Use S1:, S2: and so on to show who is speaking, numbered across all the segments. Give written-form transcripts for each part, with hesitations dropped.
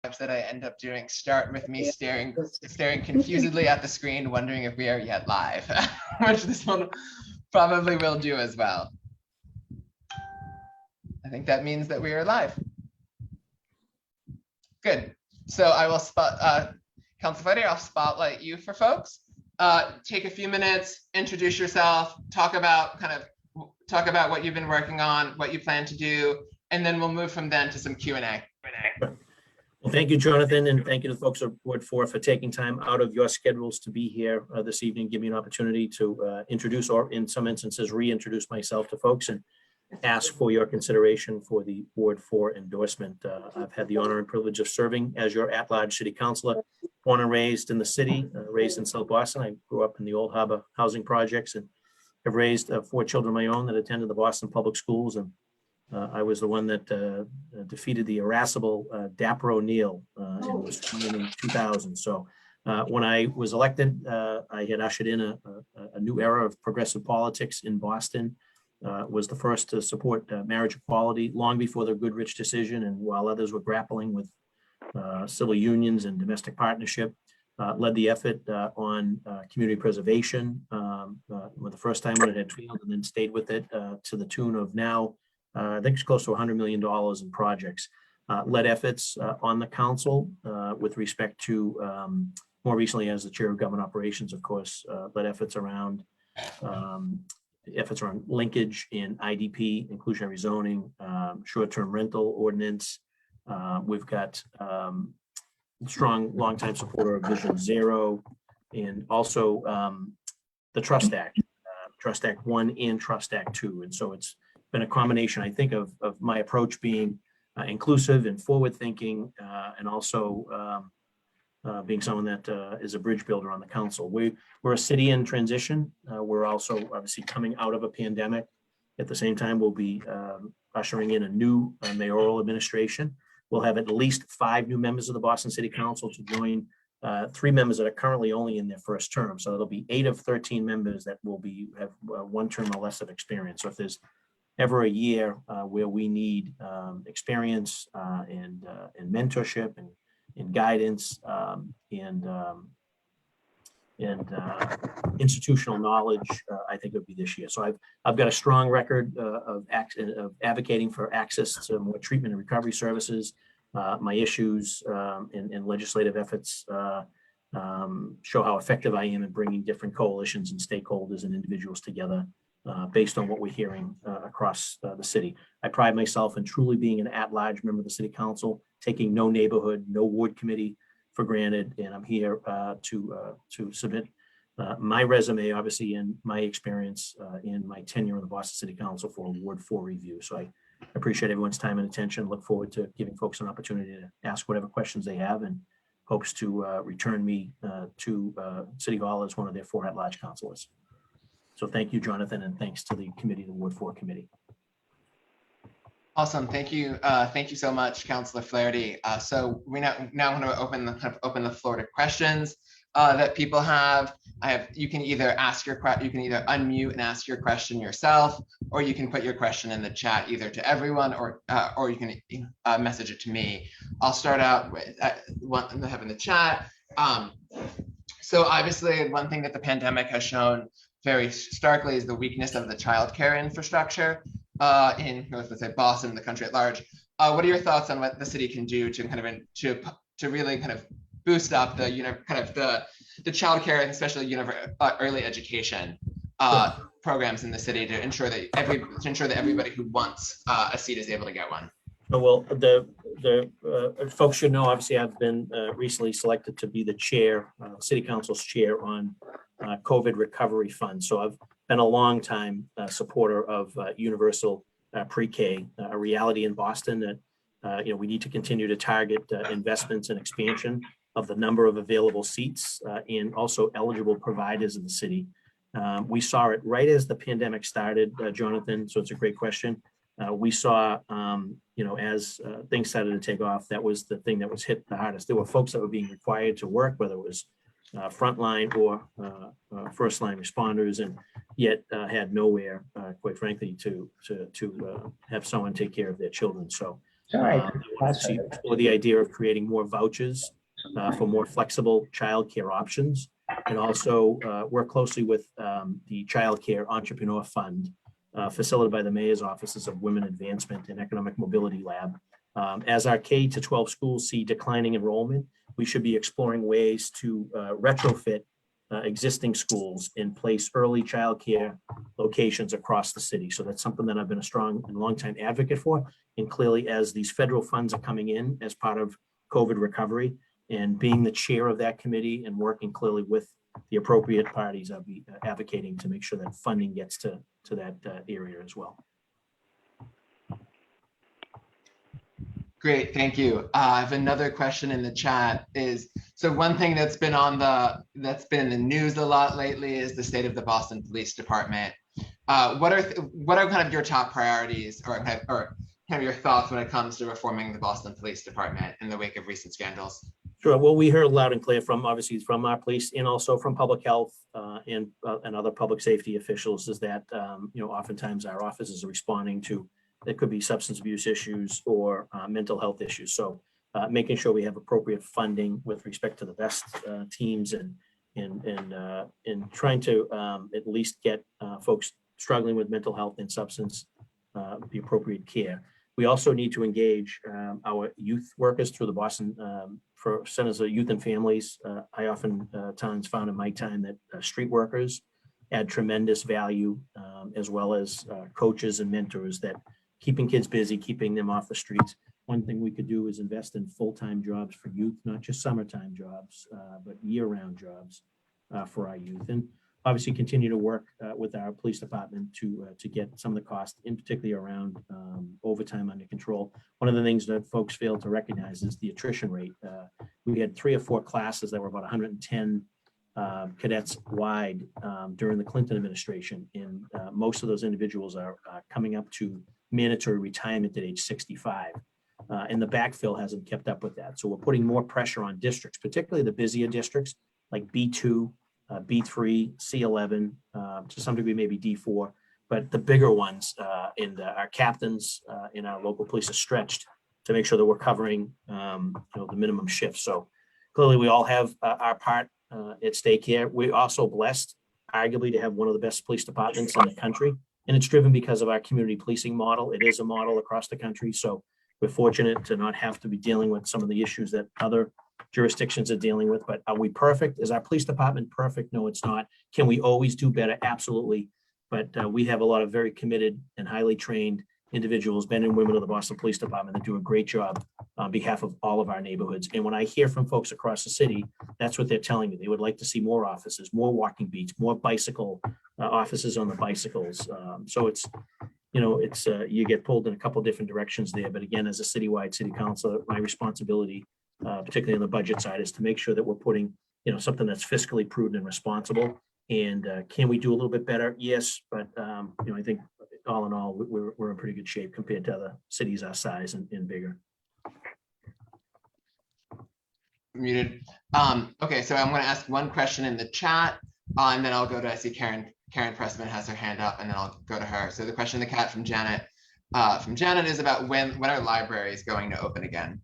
S1: that I end up doing start with me staring confusedly at the screen, wondering if we are yet live, which this one probably will do as well. I think that means that we are live. Good. So I will Councilor Flaherty, I'll spotlight you for folks. Take a few minutes, introduce yourself, talk about what you've been working on, what you plan to do, and then we'll move from then to some Q&A.
S2: Well, thank you, Jonathan, and thank you to the folks at Ward 4 for taking time out of your schedules to be here this evening, give me an opportunity to introduce, or in some instances, reintroduce myself to folks and ask for your consideration for the Ward 4 endorsement. I've had the honor and privilege of serving as your at-large city councilor, born and raised in the city, raised in South Boston. I grew up in the Old Harbor housing projects and have raised 4 children of my own that attended the Boston public schools. And I was the one that defeated the irascible Dapper O'Neill and was sworn in 2000. So when I was elected, I had ushered in a new era of progressive politics in Boston. Was the first to support marriage equality long before the Goodrich decision, and while others were grappling with civil unions and domestic partnership, led the effort on community preservation the first time when it had failed, and then stayed with it to the tune of now, I think it's close to $100 million in projects. Led efforts on the council with respect to, more recently as the chair of government operations, of course, led efforts around linkage in IDP, inclusionary zoning, short-term rental ordinance. We've got strong longtime supporter of Vision Zero, and also the Trust Act, Trust Act 1 and Trust Act 2. And so it's been a combination, I think, of my approach being inclusive and forward-thinking, and also being someone that is a bridge builder on the council. We're a city in transition. We're also obviously coming out of a pandemic. At the same time, we'll be ushering in a new mayoral administration. We'll have at least 5 new members of the Boston City Council to join 3 members that are currently only in their first term. So there'll be 8 of 13 members that will have 1 term or less of experience. So if there's ever a year where we need experience and mentorship and guidance and institutional knowledge, I think it would be this year. So I've got a strong record of advocating for access to more treatment and recovery services. My issues and legislative efforts show how effective I am in bringing different coalitions and stakeholders and individuals together based on what we're hearing across the city. I pride myself in truly being an at-large member of the city council, taking no neighborhood, no ward committee for granted, and I'm here to submit my resume, obviously, and my experience in my tenure on the Boston City Council for Ward 4 review. So I appreciate everyone's time and attention. Look forward to giving folks an opportunity to ask whatever questions they have, and hopes to return me to City Hall as one of their 4 at-large councilors. So thank you, Jonathan, and thanks to the committee, the Ward 4 committee.
S1: Awesome, thank you so much, Councilor Flaherty. So we now want to open the floor to questions that people have. You can either unmute and ask your question yourself, or you can put your question in the chat either to everyone, or you can message it to me. I'll start out with one I have in the chat. So obviously, one thing that the pandemic has shown very starkly is the weakness of the childcare infrastructure in, let's say, Boston, the country at large. What are your thoughts on what the city can do to really boost up the childcare and especially early education programs in the city to ensure that everybody who wants a seat is able to get one?
S2: Well, the folks should know, obviously, I've been recently selected to be the chair, City Council's chair on COVID recovery fund. So I've been a long time supporter of universal pre-K, a reality in Boston that we need to continue to target investments and expansion of the number of available seats and also eligible providers in the city. We saw it right as the pandemic started, Jonathan, so it's a great question. We saw, as things started to take off, that was the thing that was hit the hardest. There were folks that were being required to work, whether it was frontline or first line responders, and yet had nowhere, quite frankly, to have someone take care of their children. So I wanted to explore the idea of creating more vouchers for more flexible childcare options, and also work closely with the Childcare Entrepreneur Fund, facilitated by the Mayor's Offices of Women Advancement and Economic Mobility Lab. As our K to 12 schools see declining enrollment, we should be exploring ways to retrofit existing schools and place early childcare locations across the city. So that's something that I've been a strong and longtime advocate for. And clearly, as these federal funds are coming in as part of COVID recovery, and being the chair of that committee and working clearly with the appropriate parties, I'll be advocating to make sure that funding gets to that area as well.
S1: Great, thank you. I have another question in the chat. So one thing that's been in the news a lot lately is the state of the Boston Police Department. What are kind of your top priorities, or kind of your thoughts when it comes to reforming the Boston Police Department in the wake of recent scandals?
S2: Sure. Well, we heard loud and clear from our police and also from public health and other public safety officials is that oftentimes our offices are responding to, there could be substance abuse issues or mental health issues. So making sure we have appropriate funding with respect to the best teams and trying to at least get folks struggling with mental health and substance the appropriate care. We also need to engage our youth workers through the Boston for Centers of Youth and Families. I often times found in my time that street workers add tremendous value, as well as coaches and mentors, that keeping kids busy, keeping them off the streets. One thing we could do is invest in full-time jobs for youth, not just summertime jobs, but year-round jobs for our youth. And obviously continue to work with our police department to get some of the costs, in particularly around overtime, under control. One of the things that folks fail to recognize is the attrition rate. We had 3 or 4 classes that were about 110 cadets wide during the Clinton administration, and most of those individuals are coming up to mandatory retirement at age 65. And the backfill hasn't kept up with that. So we're putting more pressure on districts, particularly the busier districts like B2, B3, C11, to some degree, maybe D4, but the bigger ones and our captains in our local police are stretched to make sure that we're covering the minimum shift. So clearly we all have our part at stake here. We're also blessed, arguably, to have one of the best police departments in the country. And it's driven because of our community policing model. It is a model across the country. So we're fortunate to not have to be dealing with some of the issues that other jurisdictions are dealing with. But are we perfect? Is our police department perfect? No, it's not. Can we always do better? Absolutely. But we have a lot of very committed and highly trained individuals, men and women of the Boston Police Department, that do a great job on behalf of all of our neighborhoods. And when I hear from folks across the city, that's what they're telling me. They would like to see more offices, more walking beats, more bicycle offices on the bicycles. So it's you get pulled in a couple different directions there. But again, as a citywide city councilor, my responsibility, particularly on the budget side, is to make sure that we're putting something that's fiscally prudent and responsible. And can we do a little bit better? Yes, but I think all in all, we're in pretty good shape compared to other cities our size and bigger.
S1: Muted. Okay, so I'm going to ask one question in the chat, and then I'll go to, I see Karen Pressman has her hand up, and then I'll go to her. So the question in the chat from Janet is about when are libraries going to open again?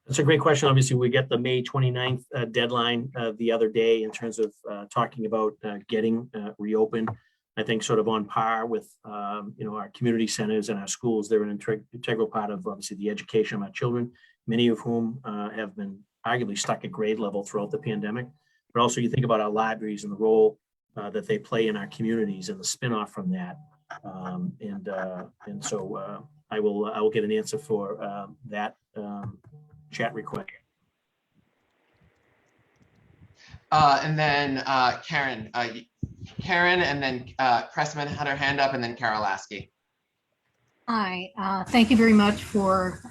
S2: That's a great question. Obviously, we get the May 29th deadline the other day in terms of talking about getting reopened. I think sort of on par with our community centers and our schools. They're an integral part of obviously the education of our children, many of whom have been arguably stuck at grade level throughout the pandemic. But also you think about our libraries and the role that they play in our communities and the spinoff from that. And so I will get an answer for that chat request.
S1: And then Karen, and then Pressman had her hand up, and then Carol Lasky.
S3: Hi, thank you very much for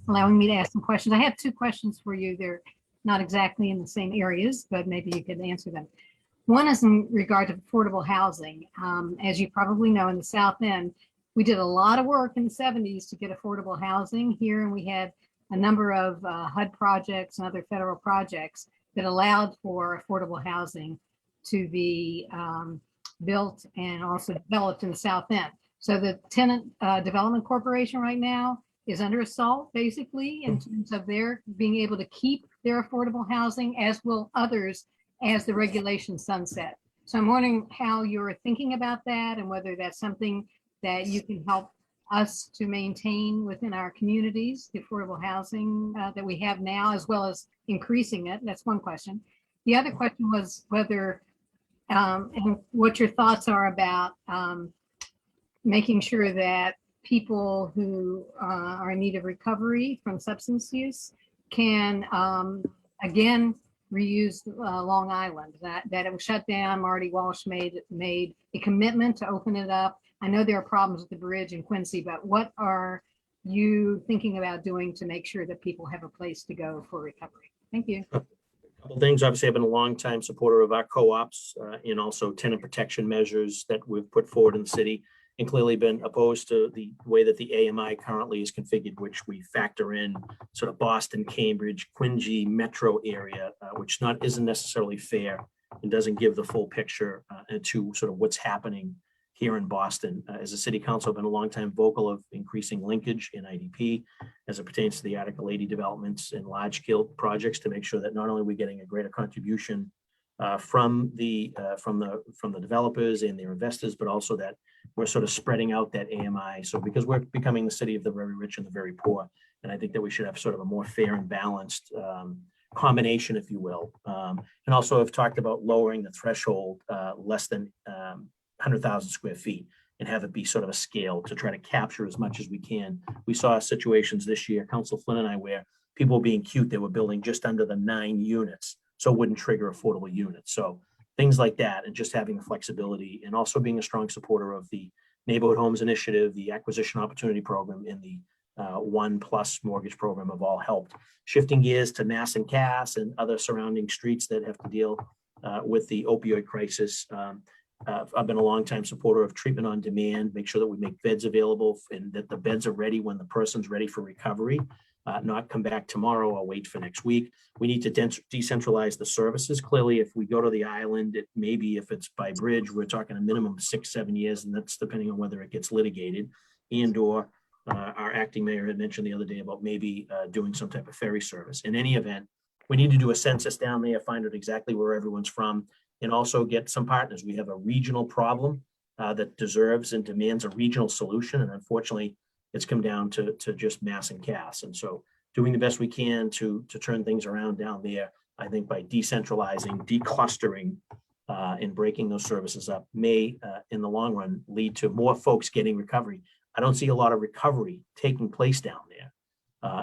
S3: allowing me to ask some questions. I have 2 questions for you. They're not exactly in the same areas, but maybe you could answer them. One is in regard to affordable housing. As you probably know, in the South End, we did a lot of work in the 70s to get affordable housing here, and we had a number of HUD projects and other federal projects that allowed for affordable housing to be built and also developed in the South End. So the Tenant Development Corporation right now is under assault, basically, in terms of their being able to keep their affordable housing, as will others as the regulations sunset. So I'm wondering how you're thinking about that and whether that's something that you can help us to maintain within our communities, the affordable housing that we have now, as well as increasing it. That's one question. The other question was whether and what your thoughts are about making sure that people who are in need of recovery from substance use can again reuse Long Island. That it was shut down. Marty Walsh made a commitment to open it up. I know there are problems with the bridge in Quincy, but what are you thinking about doing to make sure that people have a place to go for recovery? Thank you.
S2: Couple things. Obviously, I've been a long-time supporter of our co-ops and also tenant protection measures that we've put forward in the city, and clearly been opposed to the way that the AMI currently is configured, which we factor in sort of Boston, Cambridge, Quincy metro area, which isn't necessarily fair and doesn't give the full picture to sort of what's happening here in Boston. As a city council, I've been a longtime vocal of increasing linkage in IDP as it pertains to the Article 80 developments and large scale projects to make sure that not only are we getting a greater contribution from the developers and their investors, but also that we're sort of spreading out that AMI. So because we're becoming the city of the very rich and the very poor, and I think that we should have sort of a more fair and balanced combination, if you will. And also I've talked about lowering the threshold less than 100,000 square feet and have it be sort of a scale to try to capture as much as we can. We saw situations this year, Councilor Flynn and I, where people were being cute, they were building just under the 9 units, so it wouldn't trigger affordable units. So things like that, and just having the flexibility, and also being a strong supporter of the Neighborhood Homes Initiative, the Acquisition Opportunity Program, and the 1+ mortgage program have all helped. Shifting gears to Mass and Cass and other surrounding streets that have to deal with the opioid crisis. I've been a longtime supporter of treatment on demand, make sure that we make beds available and that the beds are ready when the person's ready for recovery, not come back tomorrow or wait for next week. We need to decentralize the services. Clearly, if we go to the island, maybe if it's by bridge, we're talking a minimum of 6-7 years, and that's depending on whether it gets litigated, and or our acting mayor had mentioned the other day about maybe doing some type of ferry service. In any event, we need to do a census down there, find out exactly where everyone's from, and also get some partners. We have a regional problem that deserves and demands a regional solution. And unfortunately, it's come down to just Mass and Cass. And so doing the best we can to turn things around down there, I think by decentralizing, declustering, and breaking those services up may, in the long run, lead to more folks getting recovery. I don't see a lot of recovery taking place down there.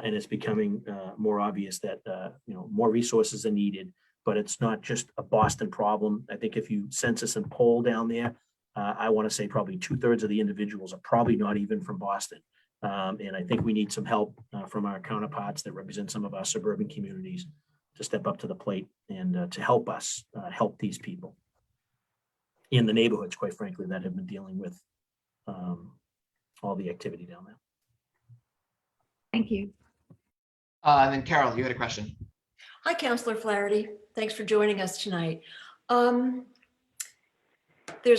S2: And it's becoming more obvious that more resources are needed. But it's not just a Boston problem. I think if you census and poll down there, I want to say probably 2/3 of the individuals are probably not even from Boston. And I think we need some help from our counterparts that represent some of our suburban communities to step up to the plate and to help us help these people in the neighborhoods, quite frankly, that have been dealing with all the activity down there.
S3: Thank you.
S1: And then Carol, you had a question.
S4: Hi, Councilor Flaherty. Thanks for joining us tonight. There's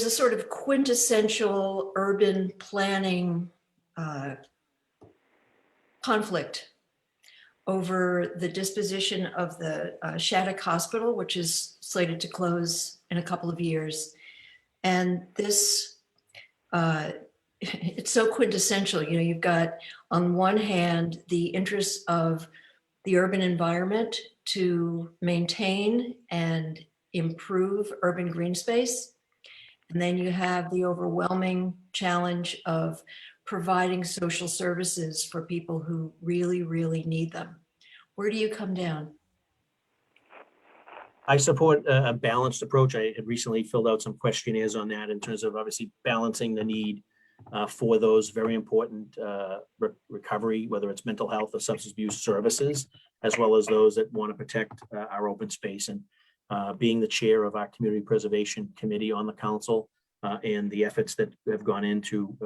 S4: a sort of quintessential urban planning conflict over the disposition of the Shattuck Hospital, which is slated to close in a couple of years. And this, it's so quintessential. You've got on one hand, the interests of the urban environment to maintain and improve urban green space. And then you have the overwhelming challenge of providing social services for people who really, really need them. Where do you come down?
S2: I support a balanced approach. I had recently filled out some questionnaires on that in terms of obviously balancing the need for those very important recovery, whether it's mental health or substance abuse services, as well as those that want to protect our open space. And being the chair of our community preservation committee on the council and the efforts that have gone into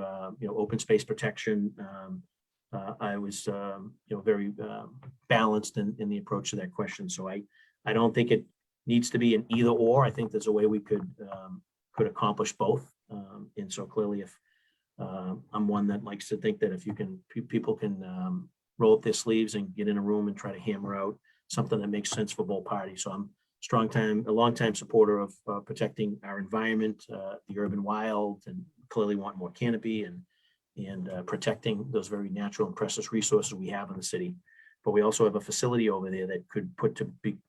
S2: open space protection, I was very balanced in the approach to that question. So I don't think it needs to be an either or. I think there's a way we could accomplish both. And so clearly, if I'm one that likes to think that if you can, people can roll up their sleeves and get in a room and try to hammer out something that makes sense for both parties. So I'm a long-time supporter of protecting our environment, the urban wild, and clearly want more canopy and protecting those very natural and precious resources we have in the city. But we also have a facility over there that could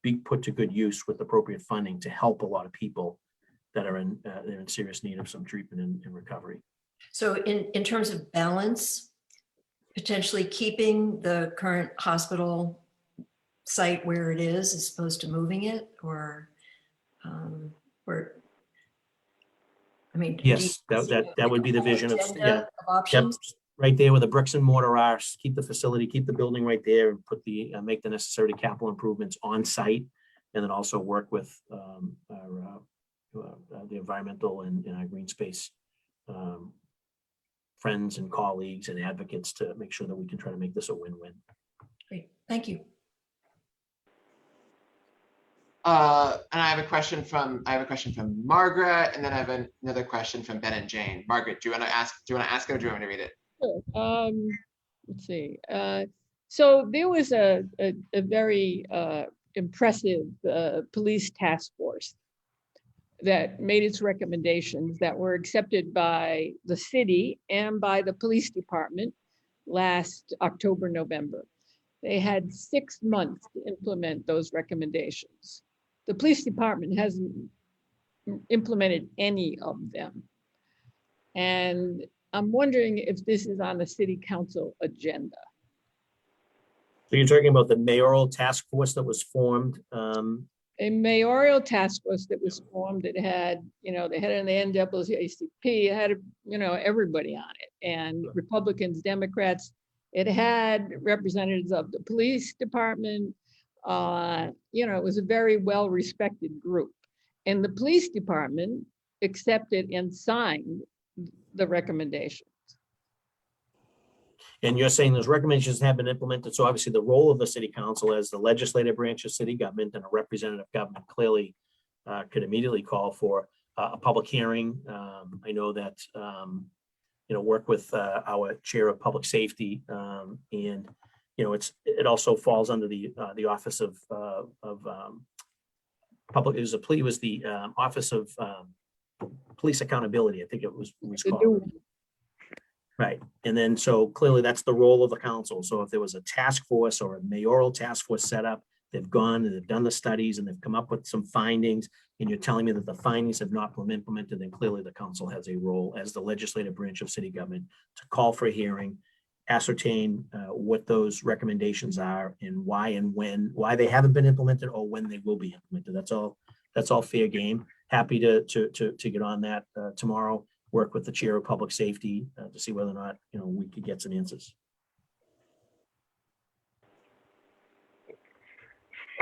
S2: be put to good use with appropriate funding to help a lot of people that are they're in serious need of some treatment and recovery.
S4: So in terms of balance, potentially keeping the current hospital site where it is as opposed to moving it, or I mean,
S2: Yes,
S4: do you see
S2: that would be the
S4: a whole
S2: vision of,
S4: agenda
S2: yeah.
S4: of options?
S2: Yep, right there where the bricks and mortar are, keep the facility, keep the building right there, and put make the necessary capital improvements on site, and then also work with the environmental and our green space friends and colleagues and advocates to make sure that we can try to make this a win-win.
S4: Great, thank you.
S1: And I have a question from Margaret, and then I have another question from Ben and Jane. Margaret, do you want to ask it, or do you want me to read it?
S5: Sure. Let's see. So there was a very impressive police task force that made its recommendations that were accepted by the city and by the police department last October, November. They had 6 months to implement those recommendations. The police department hasn't implemented any of them. And I'm wondering if this is on the city council agenda.
S2: So you're talking about the mayoral task force that was formed.
S5: A mayoral task force that was formed, it had, they had an NAACP, it had, everybody on it, and Republicans, Democrats. It had representatives of the police department. It was a very well-respected group. And the police department accepted and signed the recommendations.
S2: And you're saying those recommendations have been implemented. So obviously the role of the city council as the legislative branch of city government and a representative government clearly could immediately call for a public hearing. I know that, work with our chair of public safety, and it also falls under the office of public. It was the office of police accountability. I think it was called. Right. And then so clearly that's the role of the council. So if there was a task force or a mayoral task force set up, they've gone and they've done the studies and they've come up with some findings, and you're telling me that the findings have not been implemented, then clearly the council has a role as the legislative branch of city government to call for a hearing, ascertain what those recommendations are and why they haven't been implemented or when they will be implemented. That's all fair game. Happy to get on that tomorrow. Work with the chair of public safety to see whether or not we could get some answers.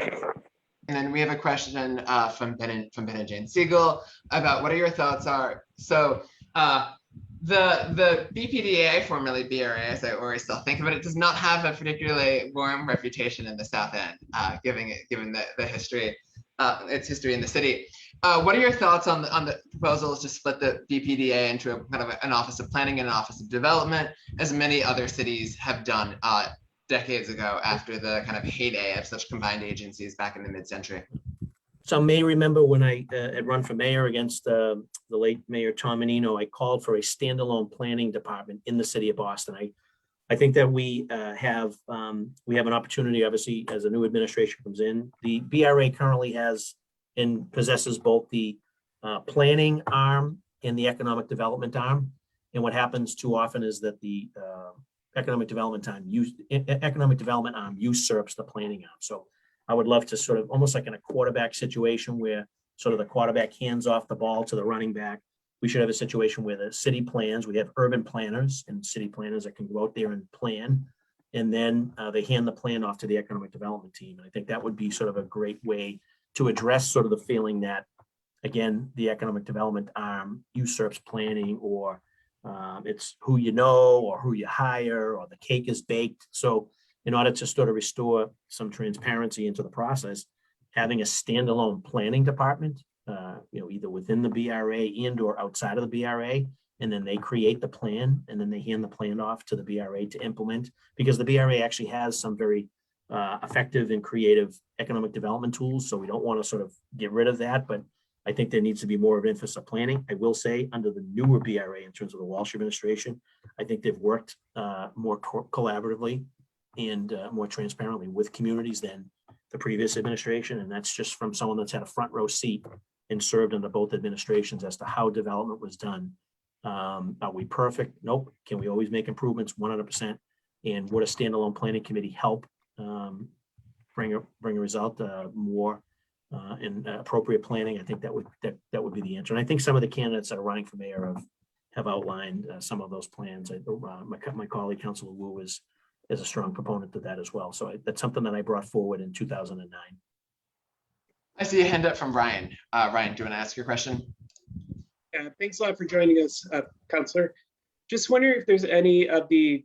S1: And then we have a question from Ben and Jane Siegel about what are your thoughts are. So the BPDA, formerly BRA, as I always still think of it, does not have a particularly warm reputation in the South End, given the history, its history in the city. What are your thoughts on the proposals to split the BPDA into a kind of an office of planning and an office of development, as many other cities have done decades ago after the kind of heyday of such combined agencies back in the mid-century?
S2: Some may remember when I had run for mayor against the late Mayor Tom Menino, I called for a standalone planning department in the city of Boston. I think that we have an opportunity, obviously, as a new administration comes in. The BRA currently has and possesses both the planning arm and the economic development arm. And what happens too often is that the economic development arm usurps the planning arm. So I would love to sort of almost like in a quarterback situation where sort of the quarterback hands off the ball to the running back. We should have a situation where the city plans, we have urban planners and city planners that can go out there and plan. And then they hand the plan off to the economic development team. And I think that would be sort of a great way to address sort of the feeling that, again, the economic development arm usurps planning, or it's who you know or who you hire, or the cake is baked. So in order to sort of restore some transparency into the process, having a standalone planning department, either within the BRA and or outside of the BRA, and then they create the plan, and then they hand the plan off to the BRA to implement, because the BRA actually has some very effective and creative economic development tools. So we don't want to sort of get rid of that, but I think there needs to be more of emphasis on planning. I will say under the newer BRA, in terms of the Walsh administration, I think they've worked more collaboratively and more transparently with communities than the previous administration. And that's just from someone that's had a front row seat and served under both administrations as to how development was done. Are we perfect? Nope. Can we always make improvements? 100%. And would a standalone planning committee help bring a result more in appropriate planning? I think that would be the answer. And I think some of the candidates that are running for mayor have outlined some of those plans. My colleague, Councilor Wu, is a strong proponent to that as well. So that's something that I brought forward in 2009.
S1: I see a hand up from Ryan. Ryan, do you want to ask your question?
S6: Yeah, thanks a lot for joining us, Councilor. Just wondering if there's any of the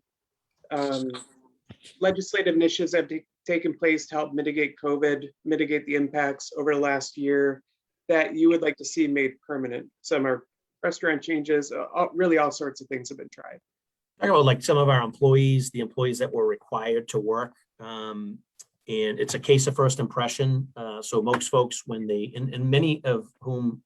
S6: legislative initiatives that have taken place to help mitigate COVID, mitigate the impacts over the last year that you would like to see made permanent. Some are restaurant changes, really all sorts of things have been tried.
S2: Talk about like some of our employees, the employees that were required to work. And it's a case of first impression. So most folks, when they, and many of whom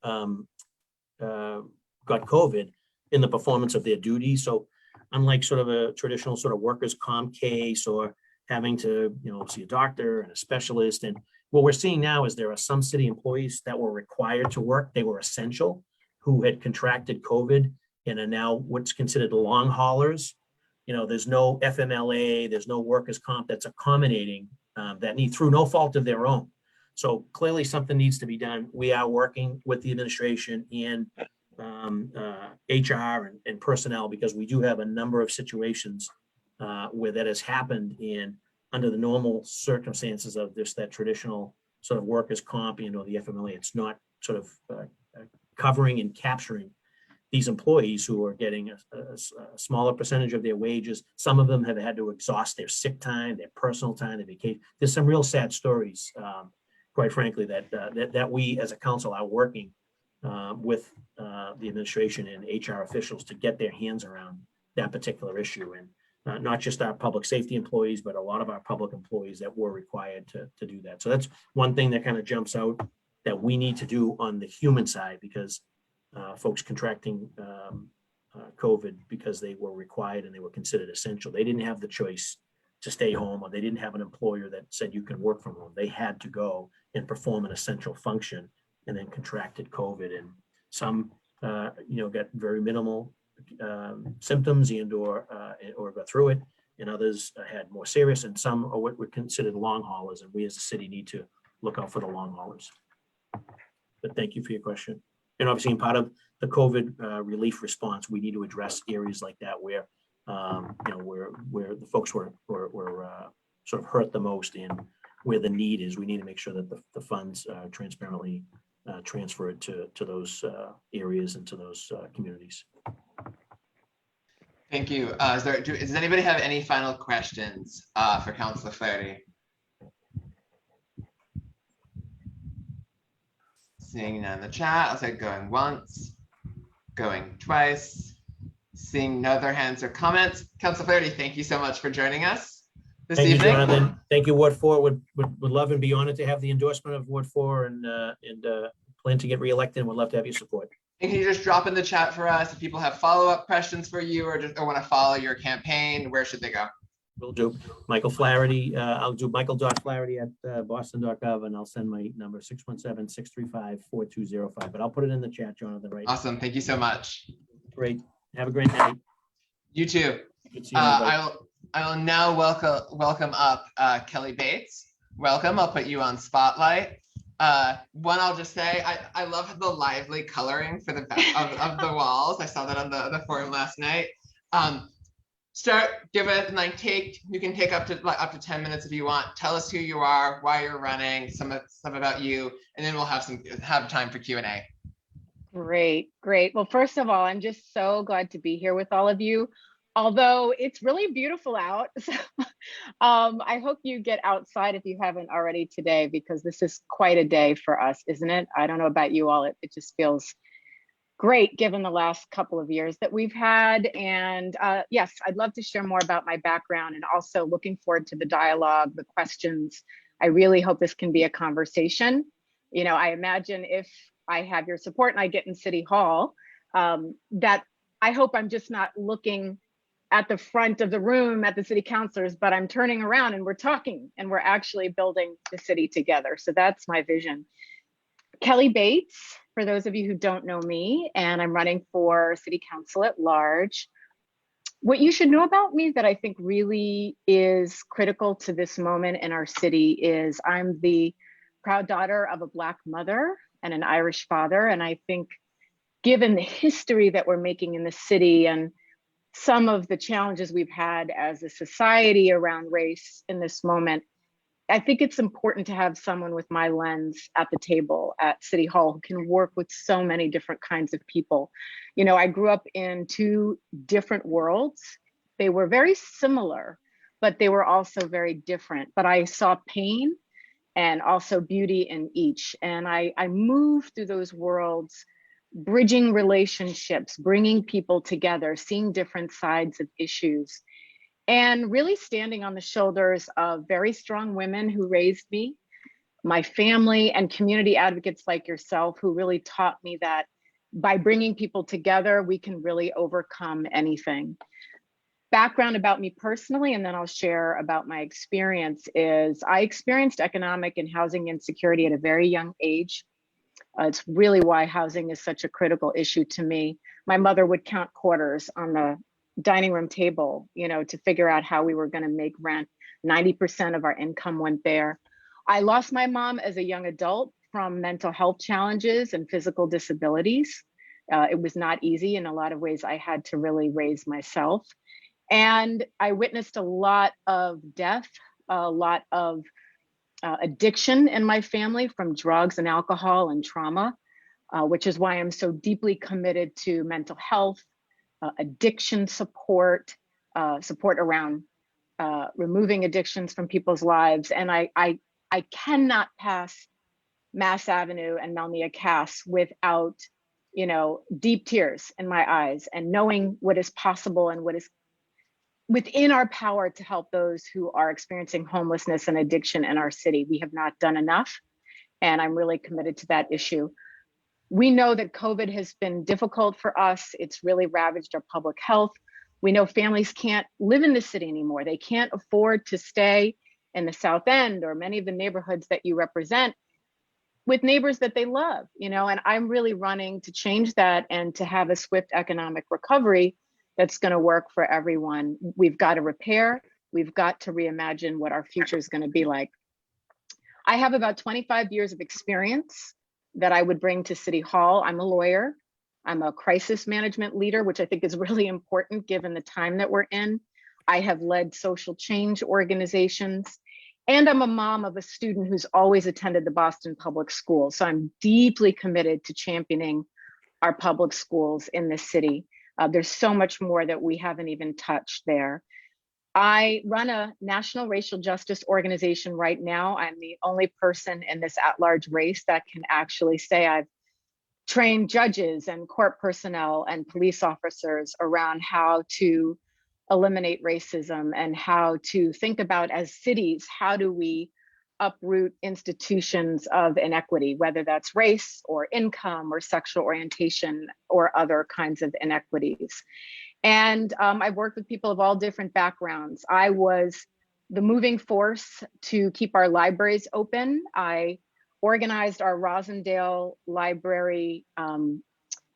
S2: got COVID in the performance of their duties. So unlike sort of a traditional sort of workers' comp case or having to, see a doctor and a specialist. And what we're seeing now is there are some city employees that were required to work. They were essential, who had contracted COVID and are now what's considered long haulers. There's no FMLA, there's no workers' comp that's accommodating that need through no fault of their own. So clearly something needs to be done. We are working with the administration and HR and personnel, because we do have a number of situations where that has happened, and under the normal circumstances of that traditional sort of workers' comp or the FMLA, it's not sort of covering and capturing these employees who are getting a smaller percentage of their wages. Some of them have had to exhaust their sick time, their personal time, their vacation. There's some real sad stories, quite frankly, that we as a council are working with the administration and HR officials to get their hands around that particular issue. And not just our public safety employees, but a lot of our public employees that were required to do that. So that's one thing that kind of jumps out that we need to do on the human side, because folks contracting COVID because they were required and they were considered essential. They didn't have the choice to stay home, or they didn't have an employer that said you can work from home. They had to go and perform an essential function, and then contracted COVID. And some, got very minimal symptoms or got through it, and others had more serious, and some are what were considered long haulers. And we as a city need to look out for the long haulers. But thank you for your question. And obviously, in part of the COVID relief response, we need to address areas like that where, where the folks were sort of hurt the most, and where the need is. We need to make sure that the funds are transparently transferred to those areas and to those communities.
S1: Thank you. Does anybody have any final questions for Councilor Flaherty? Seeing none in the chat, I'll say going once, going twice. Seeing no other hands or comments. Councilor Flaherty, thank you so much for joining us this evening.
S2: Thank you, Jonathan. Thank you, Ward 4. Would love and be honored to have the endorsement of Ward 4 and plan to get reelected, and would love to have your support.
S1: And can you just drop in the chat for us if people have follow-up questions for you, or want to follow your campaign? Where should they go?
S2: We'll do Michael Flaherty. I'll do Michael.Flaherty at boston.gov, and I'll send my number 617-635-4205. But I'll put it in the chat, Jonathan. Right.
S1: Awesome. Thank you so much.
S2: Great. Have a great night.
S1: You too.
S2: Good seeing you,
S1: I will now welcome up Kelly Bates. Welcome. I'll put you on spotlight. One, I'll just say I love the lively coloring for the back of the walls. I saw that on the forum last night. Give it you can take up to 10 minutes if you want. Tell us who you are, why you're running, some about you, and then we'll have time for Q&A.
S7: Great. Well, first of all, I'm just so glad to be here with all of you. Although it's really beautiful out. So, I hope you get outside if you haven't already today, because this is quite a day for us, isn't it? I don't know about you all. It just feels great given the last couple of years that we've had. And yes, I'd love to share more about my background and also looking forward to the dialogue, the questions. I really hope this can be a conversation. You know, I imagine if I have your support and I get in City Hall, that I hope I'm just not looking at the front of the room at the city councilors, but I'm turning around and we're talking and we're actually building the city together. So that's my vision. Kelly Bates, for those of you who don't know me, and I'm running for city council at large. What you should know about me that I think really is critical to this moment in our city is I'm the proud daughter of a Black mother and an Irish father. And I think given the history that we're making in the city and some of the challenges we've had as a society around race in this moment, I think it's important to have someone with my lens at the table at City Hall who can work with so many different kinds of people. You know, I grew up in two different worlds. They were very similar, but they were also very different. But I saw pain and also beauty in each. And I moved through those worlds, bridging relationships, bringing people together, seeing different sides of issues, and really standing on the shoulders of very strong women who raised me, my family, and community advocates like yourself who really taught me that by bringing people together, we can really overcome anything. Background about me personally, and then I'll share about my experience, is I experienced economic and housing insecurity at a very young age. It's really why housing is such a critical issue to me. My mother would count quarters on the dining room table, you know, to figure out how we were going to make rent. 90% of our income went there. I lost my mom as a young adult from mental health challenges and physical disabilities. It was not easy. In a lot of ways, I had to really raise myself. And I witnessed a lot of death, a lot of addiction in my family from drugs and alcohol and trauma, which is why I'm so deeply committed to mental health, addiction support, support around removing addictions from people's lives. And I cannot pass Mass Avenue and Melnia Cass without, you know, deep tears in my eyes and knowing what is possible and what is within our power to help those who are experiencing homelessness and addiction in our city. We have not done enough, and I'm really committed to that issue. We know that COVID has been difficult for us. It's really ravaged our public health. We know families can't live in the city anymore. They can't afford to stay in the South End or many of the neighborhoods that you represent with neighbors that they love, you know, and I'm really running to change that and to have a swift economic recovery that's going to work for everyone. We've got to repair. We've got to reimagine what our future is going to be like. I have about 25 years of experience that I would bring to City Hall. I'm a lawyer. I'm a crisis management leader, which I think is really important given the time that we're in. I have led social change organizations, and I'm a mom of a student who's always attended the Boston Public Schools. So I'm deeply committed to championing our public schools in this city. There's so much more that we haven't even touched there. I run a national racial justice organization right now. I'm the only person in this at-large race that can actually say I've trained judges and court personnel and police officers around how to eliminate racism and how to think about, as cities, how do we uproot institutions of inequity, whether that's race or income or sexual orientation or other kinds of inequities. And I've worked with people of all different backgrounds. I was the moving force to keep our libraries open. I organized our Rosendale Library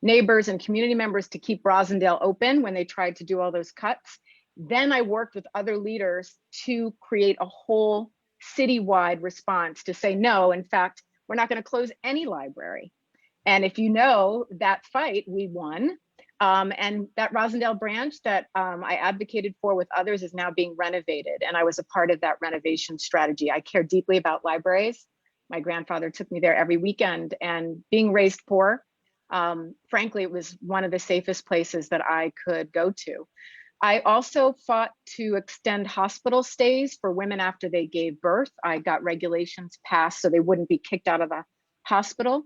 S7: neighbors and community members to keep Rosendale open when they tried to do all those cuts. Then I worked with other leaders to create a whole citywide response to say, no, in fact, we're not going to close any library. And if you know that fight, we won. And that Rosendale branch that I advocated for with others is now being renovated. And I was a part of that renovation strategy. I care deeply about libraries. My grandfather took me there every weekend, and being raised poor, frankly, it was one of the safest places that I could go to. I also fought to extend hospital stays for women after they gave birth. I got regulations passed so they wouldn't be kicked out of the hospital.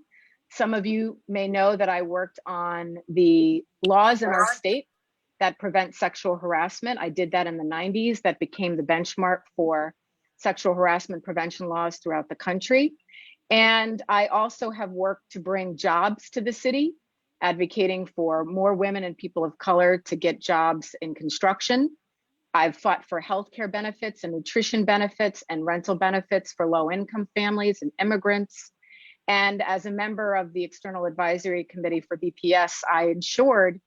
S7: Some of you may know that I worked on the laws in our state that prevent sexual harassment. I did that in the 90s. That became the benchmark for sexual harassment prevention laws throughout the country. And I also have worked to bring jobs to the city, advocating for more women and people of color to get jobs in construction. I've fought for healthcare benefits and nutrition benefits and rental benefits for low-income families and immigrants. And as a member of the External Advisory Committee for BPS, I ensured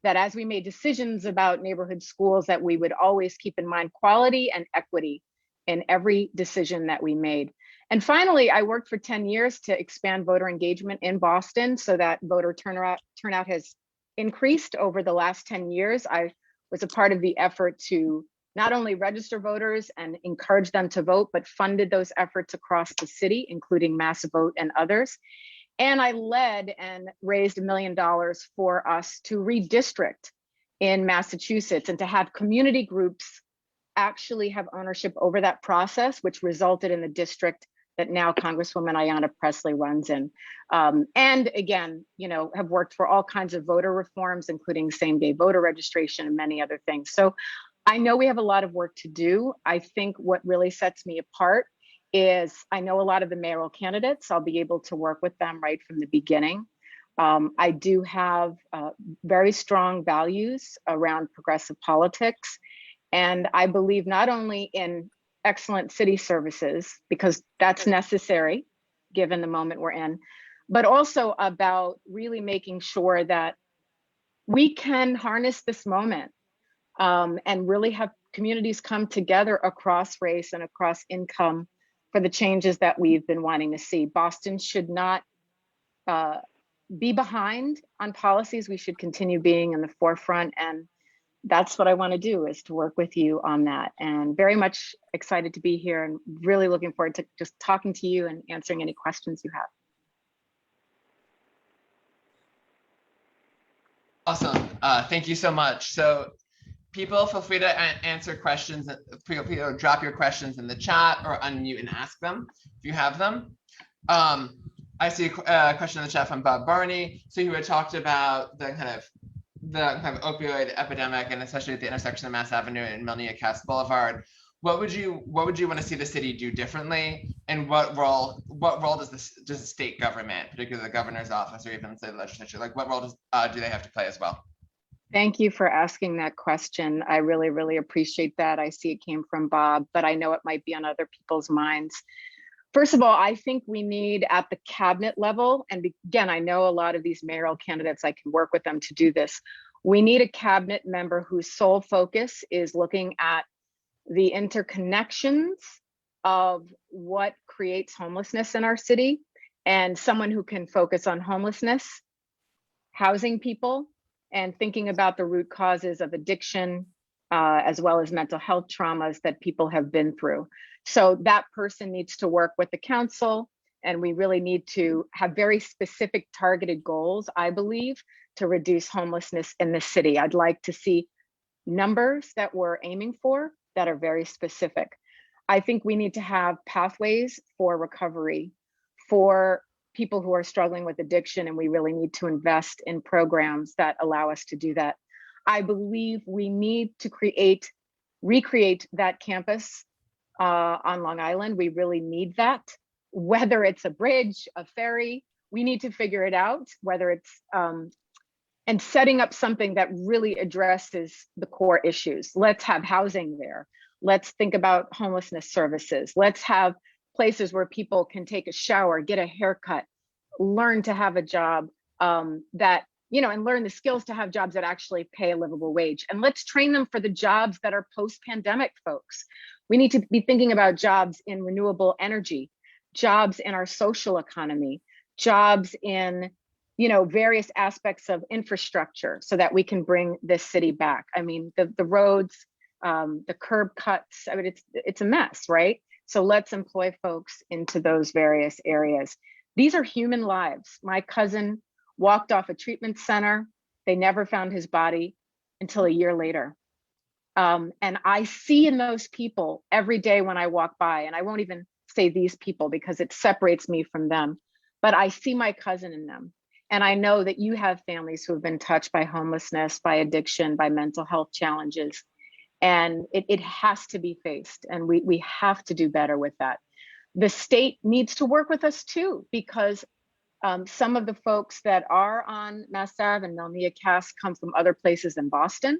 S7: that as we made decisions about neighborhood schools, that we would always keep in mind quality and equity in every decision that we made. And finally, I worked for 10 years to expand voter engagement in Boston so that voter turnout has increased over the last 10 years. I was a part of the effort to not only register voters and encourage them to vote, but funded those efforts across the city, including Mass Vote and others. And I led and raised $1 million for us to redistrict in Massachusetts and to have community groups actually have ownership over that process, which resulted in the district that now Congresswoman Ayanna Pressley runs in. And again, have worked for all kinds of voter reforms, including same-day voter registration and many other things. So I know we have a lot of work to do. I think what really sets me apart is I know a lot of the mayoral candidates. I'll be able to work with them right from the beginning. I do have very strong values around progressive politics. And I believe not only in excellent city services, because that's necessary given the moment we're in, but also about really making sure that we can harness this moment and really have communities come together across race and across income for the changes that we've been wanting to see. Boston should not be behind on policies. We should continue being in the forefront, and that's what I want to do, is to work with you on that. And very much excited to be here and really looking forward to just talking to you and answering any questions you have.
S1: Awesome. Thank you so much. So people, feel free to answer questions. People drop your questions in the chat or unmute and ask them if you have them. I see a question in the chat from Bob Barney. So you had talked about the kind of opioid epidemic, and especially at the intersection of Mass Avenue and Melnia Cass Boulevard. What would you want to see the city do differently, and what role does the state government, particularly the governor's office or even say the legislature, like what role do they have to play as well?
S7: Thank you for asking that question. I really, really appreciate that. I see it came from Bob, but I know it might be on other people's minds. First of all, I think we need at the cabinet level, and again, I know a lot of these mayoral candidates, I can work with them to do this. We need a cabinet member whose sole focus is looking at the interconnections of what creates homelessness in our city, and someone who can focus on homelessness, housing people, and thinking about the root causes of addiction, as well as mental health traumas that people have been through. So that person needs to work with the council, and we really need to have very specific targeted goals, I believe, to reduce homelessness in the city. I'd like to see numbers that we're aiming for that are very specific. I think we need to have pathways for recovery for people who are struggling with addiction, and we really need to invest in programs that allow us to do that. I believe we need to recreate that campus on Long Island. We really need that. Whether it's a bridge, a ferry, we need to figure it out, whether it's, and setting up something that really addresses the core issues. Let's have housing there. Let's think about homelessness services. Let's have places where people can take a shower, get a haircut, learn to have a job and learn the skills to have jobs that actually pay a livable wage. And let's train them for the jobs that are post-pandemic folks. We need to be thinking about jobs in renewable energy, jobs in our social economy, jobs in, various aspects of infrastructure so that we can bring this city back. I mean, the roads, the curb cuts, I mean, it's a mess, right? So let's employ folks into those various areas. These are human lives. My cousin walked off a treatment center. They never found his body until a year later. And I see in those people every day when I walk by, and I won't even say these people because it separates me from them, but I see my cousin in them. And I know that you have families who have been touched by homelessness, by addiction, by mental health challenges. And it has to be faced. And we have to do better with that. The state needs to work with us too, because some of the folks that are on Mass Ave and Melnia Cass come from other places in Boston.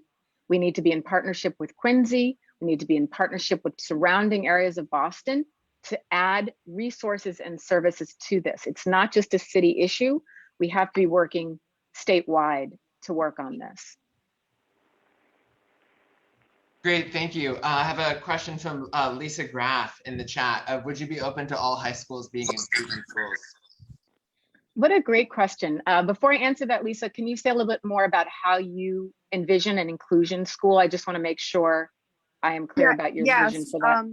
S7: We need to be in partnership with Quincy. We need to be in partnership with surrounding areas of Boston to add resources and services to this. It's not just a city issue. We have to be working statewide to work on this.
S1: Great, thank you. I have a question from Lisa Graff in the chat. Would you be open to all high schools being inclusion schools?
S7: What a great question. Before I answer that, Lisa, can you say a little bit more about how you envision an inclusion school? I just want to make sure I am clear about your vision for that.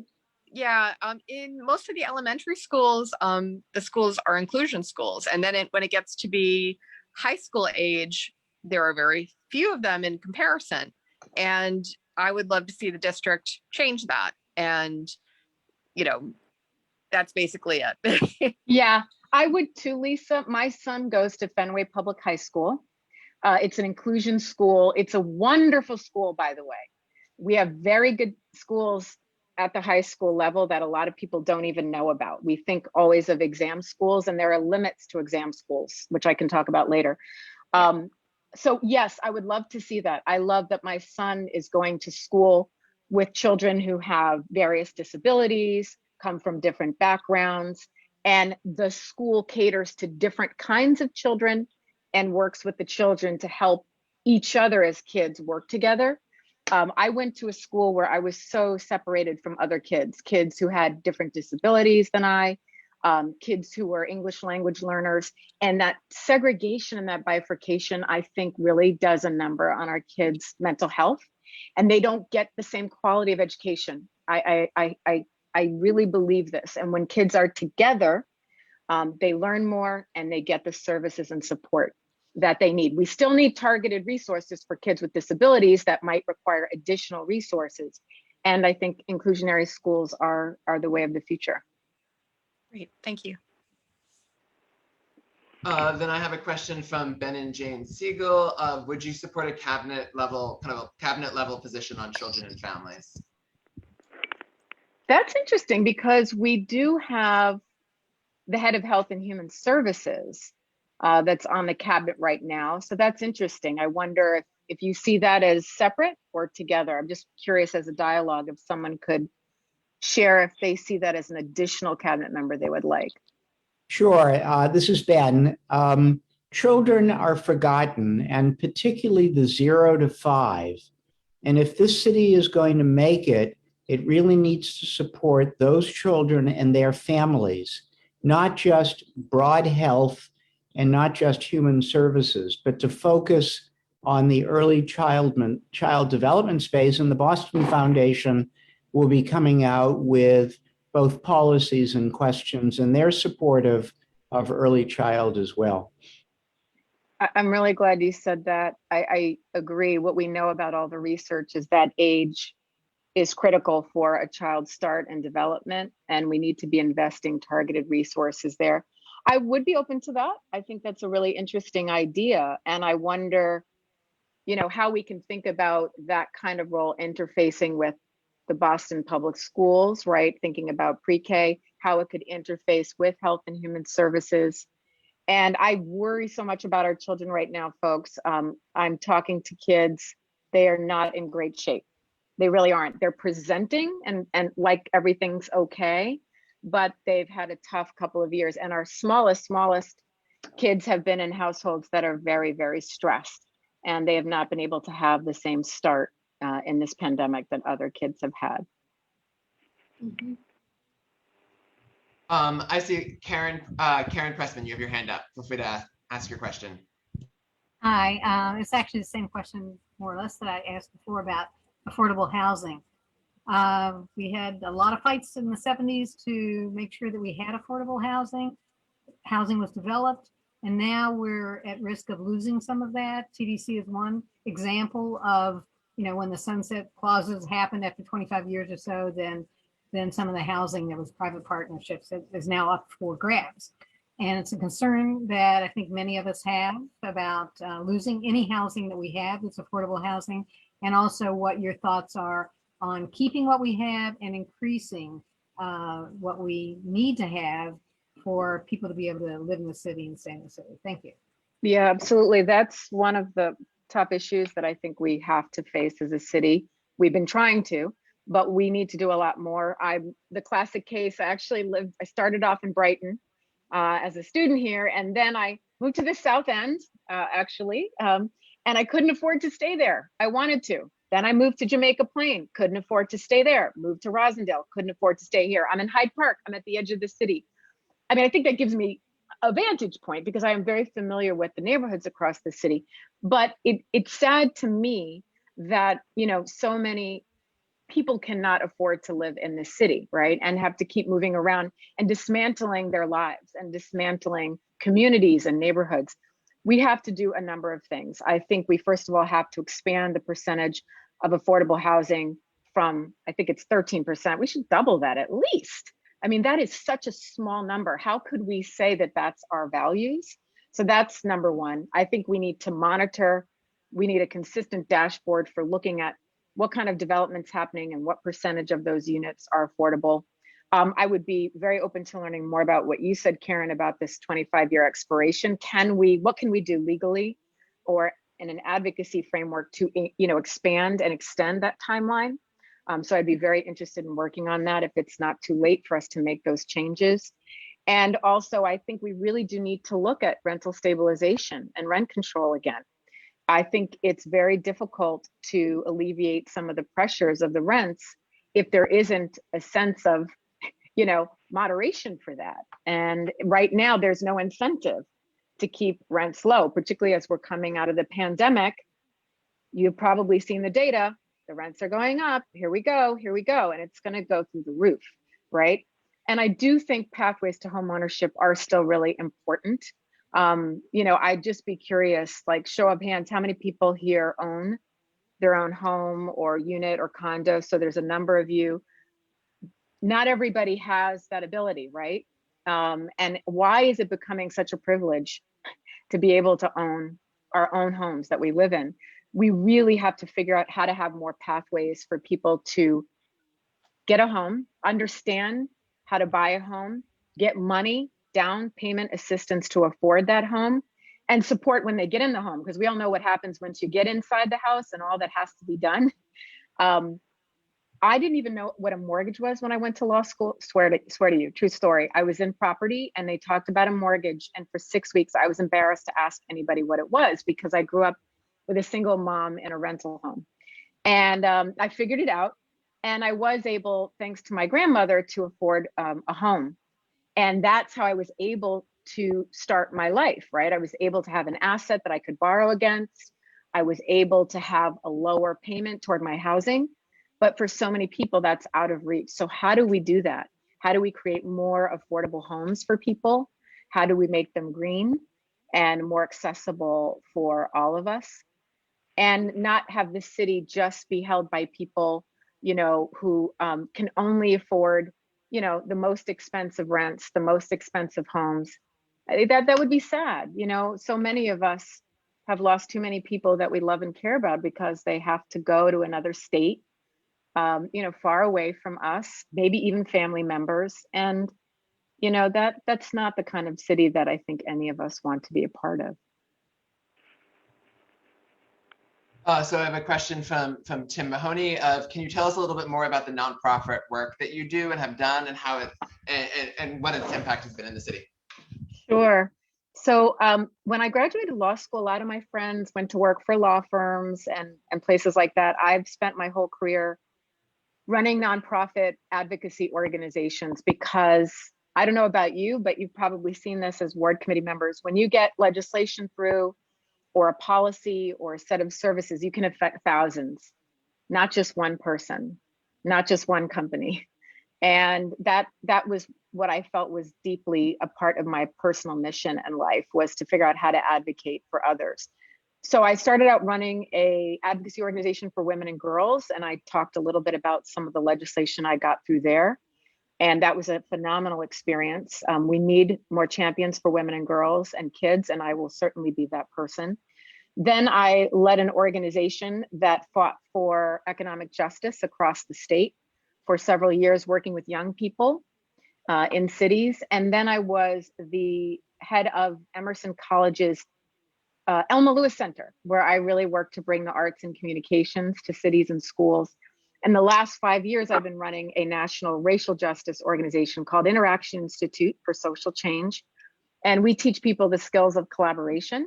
S8: In most of the elementary schools, the schools are inclusion schools. And then when it gets to be high school age, there are very few of them in comparison. And I would love to see the district change that. And, that's basically it.
S7: Yeah, I would too, Lisa. My son goes to Fenway Public High School. It's an inclusion school. It's a wonderful school, by the way. We have very good schools at the high school level that a lot of people don't even know about. We think always of exam schools, and there are limits to exam schools, which I can talk about later. So yes, I would love to see that. I love that my son is going to school with children who have various disabilities, come from different backgrounds, and the school caters to different kinds of children and works with the children to help each other as kids work together. I went to a school where I was so separated from other kids who had different disabilities than I, kids who were English language learners, and that segregation and that bifurcation, I think, really does a number on our kids' mental health, and they don't get the same quality of education. I really believe this, and when kids are together, they learn more and they get the services and support that they need. We still need targeted resources for kids with disabilities that might require additional resources, and I think inclusionary schools are the way of the future.
S8: Great, thank you.
S1: Then I have a question from Ben and Jane Siegel. Would you support a cabinet level position on children and families?
S7: That's interesting because we do have the head of Health and Human Services that's on the cabinet right now. So that's interesting. I wonder if you see that as separate or together. I'm just curious as a dialogue if someone could share if they see that as an additional cabinet member they would like.
S9: Sure. This is Ben. Children are forgotten, and particularly the 0 to 5. And if this city is going to make it, it really needs to support those children and their families, not just broad health and not just human services, but to focus on the early child development space. And the Boston Foundation will be coming out with both policies and questions, and they're supportive of early child as well.
S7: I'm really glad you said that. I agree. What we know about all the research is that age is critical for a child's start and development, and we need to be investing targeted resources there. I would be open to that. I think that's a really interesting idea. And I wonder, how we can think about that kind of role interfacing with the Boston Public Schools, right? Thinking about pre-K, how it could interface with Health and Human Services. And I worry so much about our children right now, folks. I'm talking to kids. They are not in great shape. They really aren't. They're presenting and like everything's okay, but they've had a tough couple of years. And our smallest kids have been in households that are very, very stressed, and they have not been able to have the same start in this pandemic that other kids have had.
S8: Mm-hmm.
S1: I see Karen Pressman, you have your hand up. Feel free to ask your question.
S3: Hi, it's actually the same question more or less that I asked before about affordable housing. We had a lot of fights in the 70s to make sure that we had affordable housing. Housing was developed, and now we're at risk of losing some of that. TDC is one example of, when the sunset clauses happened after 25 years or so, then some of the housing that was private partnerships is now up for grabs. And it's a concern that I think many of us have about losing any housing that we have that's affordable housing, and also what your thoughts are on keeping what we have and increasing what we need to have for people to be able to live in the city and stay in the city. Thank you.
S7: Yeah, absolutely. That's one of the top issues that I think we have to face as a city. We've been trying to, but we need to do a lot more. I'm the classic case. I started off in Brighton as a student here, and then I moved to the South End, and I couldn't afford to stay there. I wanted to. Then I moved to Jamaica Plain, couldn't afford to stay there. Moved to Rosendale, couldn't afford to stay here. I'm in Hyde Park. I'm at the edge of the city. I mean, I think that gives me a vantage point because I am very familiar with the neighborhoods across the city. But it's sad to me that, so many people cannot afford to live in this city, right? And have to keep moving around and dismantling their lives and dismantling communities and neighborhoods. We have to do a number of things. I think we first of all have to expand the percentage of affordable housing from, I think it's 13%. We should double that at least. I mean, that is such a small number. How could we say that that's our values? So that's number one. I think we need to monitor. We need a consistent dashboard for looking at what kind of development's happening and what percentage of those units are affordable. I would be very open to learning more about what you said, Karen, about this 25-year expiration. What can we do legally or in an advocacy framework to, expand and extend that timeline? So I'd be very interested in working on that if it's not too late for us to make those changes. And also, I think we really do need to look at rental stabilization and rent control again. I think it's very difficult to alleviate some of the pressures of the rents if there isn't a sense of, moderation for that. And right now, there's no incentive to keep rents low, particularly as we're coming out of the pandemic. You've probably seen the data. The rents are going up. Here we go. And it's going to go through the roof, right? And I do think pathways to homeownership are still really important. I'd just be curious, like show of hands, how many people here own their own home or unit or condo? So there's a number of you. Not everybody has that ability, right? And why is it becoming such a privilege to be able to own our own homes that we live in? We really have to figure out how to have more pathways for people to get a home, understand how to buy a home, get money, down payment assistance to afford that home, and support when they get in the home, because we all know what happens once you get inside the house and all that has to be done. I didn't even know what a mortgage was when I went to law school. Swear to you, true story. I was in property and they talked about a mortgage, and for 6 weeks I was embarrassed to ask anybody what it was because I grew up with a single mom in a rental home. And I figured it out, and I was able, thanks to my grandmother, to afford a home. And that's how I was able to start my life, right? I was able to have an asset that I could borrow against. I was able to have a lower payment toward my housing. But for so many people, that's out of reach. So how do we do that? How do we create more affordable homes for people? How do we make them green and more accessible for all of us? And not have the city just be held by people, who can only afford, the most expensive rents, the most expensive homes. That would be sad. So many of us have lost too many people that we love and care about because they have to go to another state, far away from us, maybe even family members. And, that's not the kind of city that I think any of us want to be a part of.
S1: So I have a question from Tim Mahoney can you tell us a little bit more about the nonprofit work that you do and have done and how and what its impact has been in the city?
S7: Sure. So when I graduated law school, a lot of my friends went to work for law firms and places like that. I've spent my whole career running nonprofit advocacy organizations because I don't know about you, but you've probably seen this as ward committee members. When you get legislation through or a policy or a set of services, you can affect thousands, not just one person, not just one company. And that was what I felt was deeply a part of my personal mission in life, was to figure out how to advocate for others. So I started out running a advocacy organization for women and girls, and I talked a little bit about some of the legislation I got through there. And that was a phenomenal experience. We need more champions for women and girls and kids, and I will certainly be that person. Then I led an organization that fought for economic justice across the state for several years, working with young people in cities. And then I was the head of Emerson College's Elma Lewis Center, where I really worked to bring the arts and communications to cities and schools. And the last 5 years, I've been running a national racial justice organization called Interaction Institute for Social Change. And we teach people the skills of collaboration.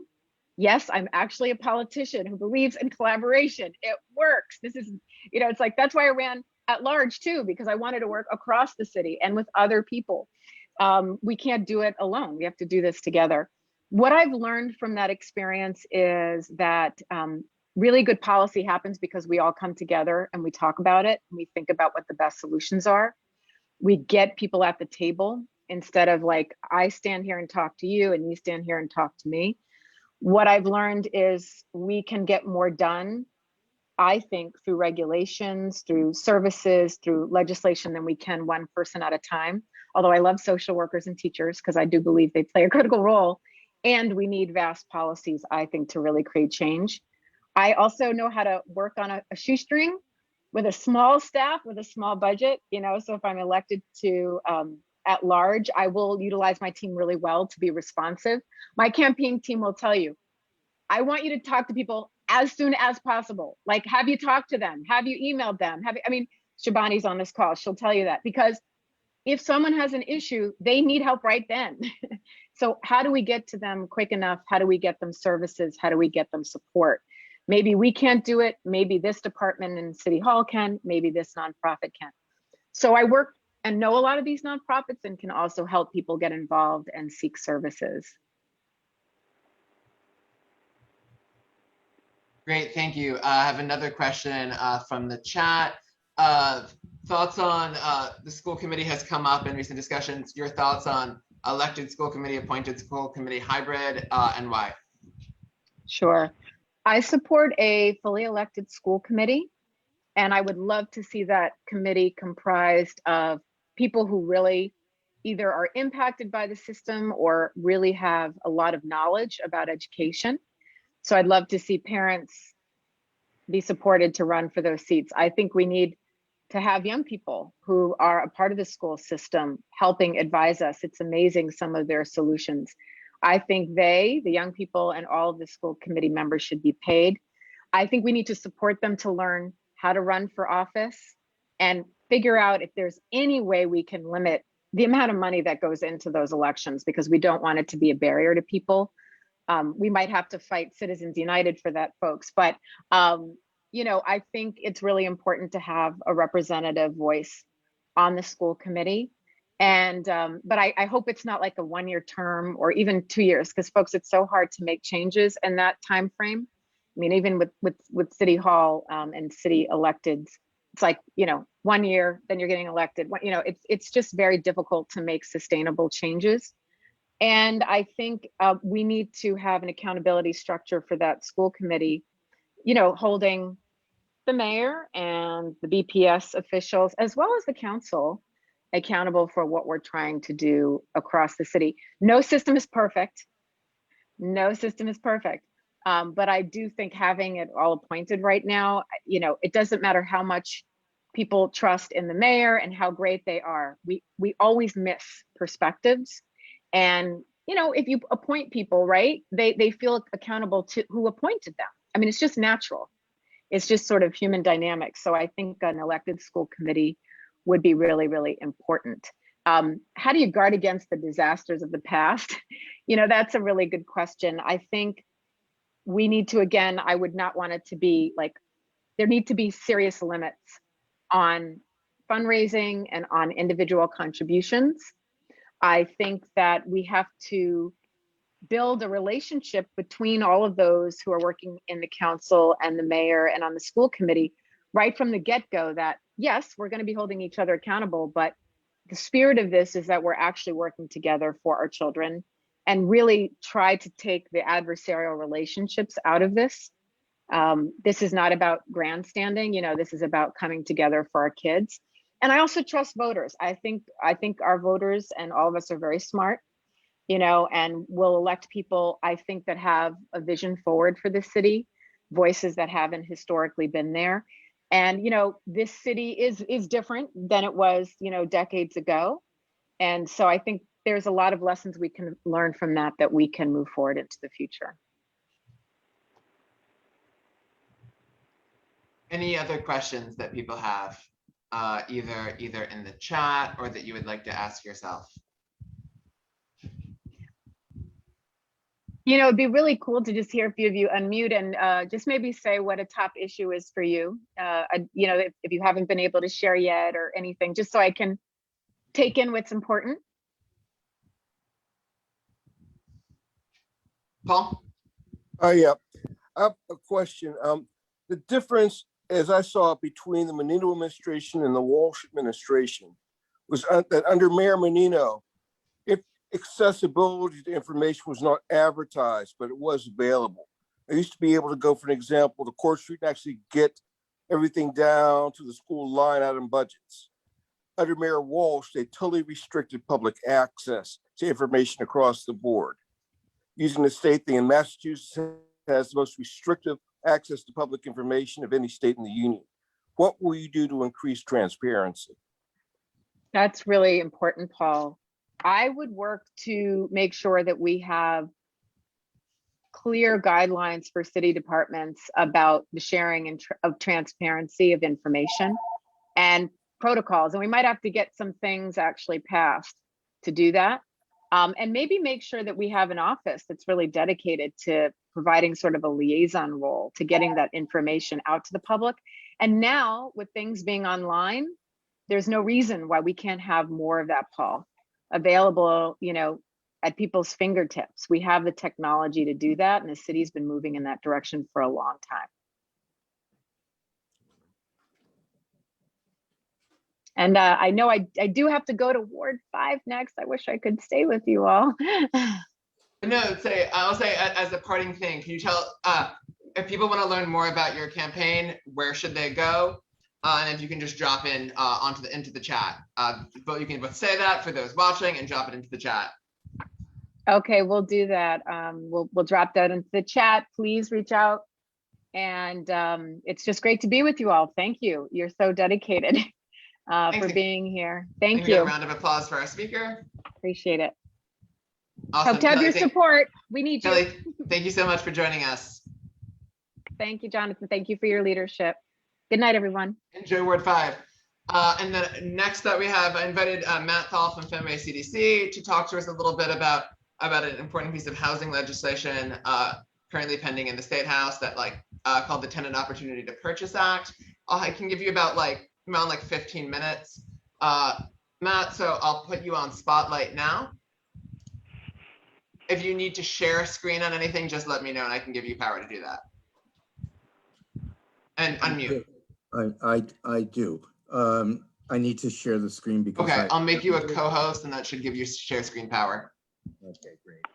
S7: Yes, I'm actually a politician who believes in collaboration. It works. This is, it's like, that's why I ran at large too, because I wanted to work across the city and with other people. We can't do it alone. We have to do this together. What I've learned from that experience is that really good policy happens because we all come together and we talk about it. And we think about what the best solutions are. We get people at the table instead of like, I stand here and talk to you and you stand here and talk to me. What I've learned is we can get more done, I think, through regulations, through services, through legislation than we can one person at a time. Although I love social workers and teachers because I do believe they play a critical role. And we need vast policies, I think, to really create change. I also know how to work on a shoestring with a small staff, with a small budget, so if I'm elected to at large, I will utilize my team really well to be responsive. My campaign team will tell you, I want you to talk to people as soon as possible. Like, have you talked to them? Have you emailed them? Shabani's on this call. She'll tell you that, because if someone has an issue, they need help right then. So how do we get to them quick enough? How do we get them services? How do we get them support? Maybe we can't do it. Maybe this department in City Hall can, maybe this nonprofit can. So I work and know a lot of these nonprofits and can also help people get involved and seek services.
S1: Great, thank you. I have another question from the chat. Thoughts on the school committee has come up in recent discussions. Your thoughts on elected school committee, appointed school committee hybrid, and why?
S7: Sure. I support a fully elected school committee, and I would love to see that committee comprised of people who really either are impacted by the system or really have a lot of knowledge about education. So I'd love to see parents be supported to run for those seats. I think we need to have young people who are a part of the school system helping advise us. It's amazing, some of their solutions. I think the young people and all of the school committee members should be paid. I think we need to support them to learn how to run for office and figure out if there's any way we can limit the amount of money that goes into those elections, because we don't want it to be a barrier to people. We might have to fight Citizens United for that, folks. But, I think it's really important to have a representative voice on the school committee. And, but I hope it's not like a 1-year term or even 2 years, because folks, it's so hard to make changes in that time frame. I mean, even with City Hall and city electeds, it's like, 1 year, then you're getting elected. It's just very difficult to make sustainable changes. And I think we need to have an accountability structure for that school committee, holding the mayor and the BPS officials, as well as the council, accountable for what we're trying to do across the city. No system is perfect. No system is perfect. But I do think having it all appointed right now, it doesn't matter how much people trust in the mayor and how great they are. We always miss perspectives. And, if you appoint people, right, they feel accountable to who appointed them. I mean, it's just natural. It's just sort of human dynamics. So I think an elected school committee would be really, really important. How do you guard against the disasters of the past? That's a really good question. I think we need to, again, I would not want it to be like, there need to be serious limits on fundraising and on individual contributions. I think that we have to build a relationship between all of those who are working in the council and the mayor and on the school committee right from the get-go, that yes, we're going to be holding each other accountable, but the spirit of this is that we're actually working together for our children and really try to take the adversarial relationships out of this. This is not about grandstanding, this is about coming together for our kids. And I also trust voters. I think our voters and all of us are very smart, you know, and will elect people, I think, that have a vision forward for the city, voices that haven't historically been there. And, you know, this city is different than it was, you know, decades ago. And so I think there's a lot of lessons we can learn from that we can move forward into the future.
S1: Any other questions that people have, either in the chat or that you would like to ask yourself?
S7: You know, it'd be really cool to just hear a few of you unmute and just maybe say what a top issue is for you. You know, if you haven't been able to share yet or anything, just so I can take in what's important.
S1: Paul?
S10: Yeah, I have a question. The difference, as I saw it, between the Menino administration and the Walsh administration was that under Mayor Menino, if accessibility to information was not advertised, but it was available. I used to be able to go, for an example, to Court Street and actually get everything down to the school line item budgets. Under Mayor Walsh, they totally restricted public access to information across the board. Using the state thing, and Massachusetts has the most restrictive access to public information of any state in the union. What will you do to increase transparency?
S7: That's really important, Paul. I would work to make sure that we have clear guidelines for city departments about the sharing and of transparency of information and protocols. And we might have to get some things actually passed to do that. And maybe make sure that we have an office that's really dedicated to providing sort of a liaison role to getting that information out to the public. And now with things being online, there's no reason why we can't have more of that, Paul, available, you know, at people's fingertips. We have the technology to do that, and the city's been moving in that direction for a long time. And I know I do have to go to Ward 5 next. I wish I could stay with you all.
S1: No, I'll say as a parting thing, can you tell, if people want to learn more about your campaign, where should they go? And if you can just drop in into the chat. But you can both say that for those watching and drop it into the chat.
S7: Okay, we'll do that. We'll drop that into the chat. Please reach out. And it's just great to be with you all. Thank you. You're so dedicated for being here. Thank you.
S1: A round of applause for our speaker.
S7: Appreciate it.
S1: Awesome.
S7: Hope to have your support. We need you.
S1: Kelly, thank you so much for joining us.
S7: Thank you, Jonathan. Thank you for your leadership. Good night, everyone.
S1: Enjoy Ward 5. And then next up, we have invited Matt Thal from Fenway CDC to talk to us a little bit about an important piece of housing legislation currently pending in the State House that called the Tenant Opportunity to Purchase Act. I can give you about 15 minutes. Matt, so I'll put you on spotlight now. If you need to share a screen on anything, just let me know and I can give you power to do that. And unmute.
S11: I do. I need to share the screen because
S1: okay, I'll make you a co-host and that should give you share screen power.
S11: Okay, great.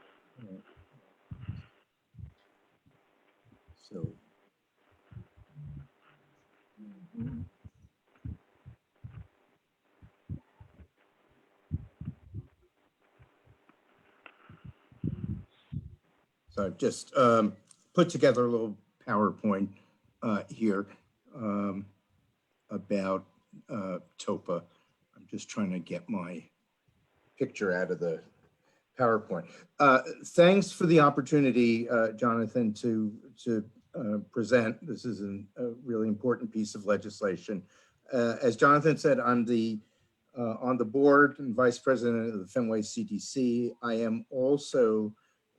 S11: So. So I've just put together a little PowerPoint here about TOPA. I'm just trying to get my picture out of the PowerPoint. Thanks for the opportunity, Jonathan, to present. This is a really important piece of legislation. As Jonathan said, I'm on the board and vice president of the Fenway CDC. I am also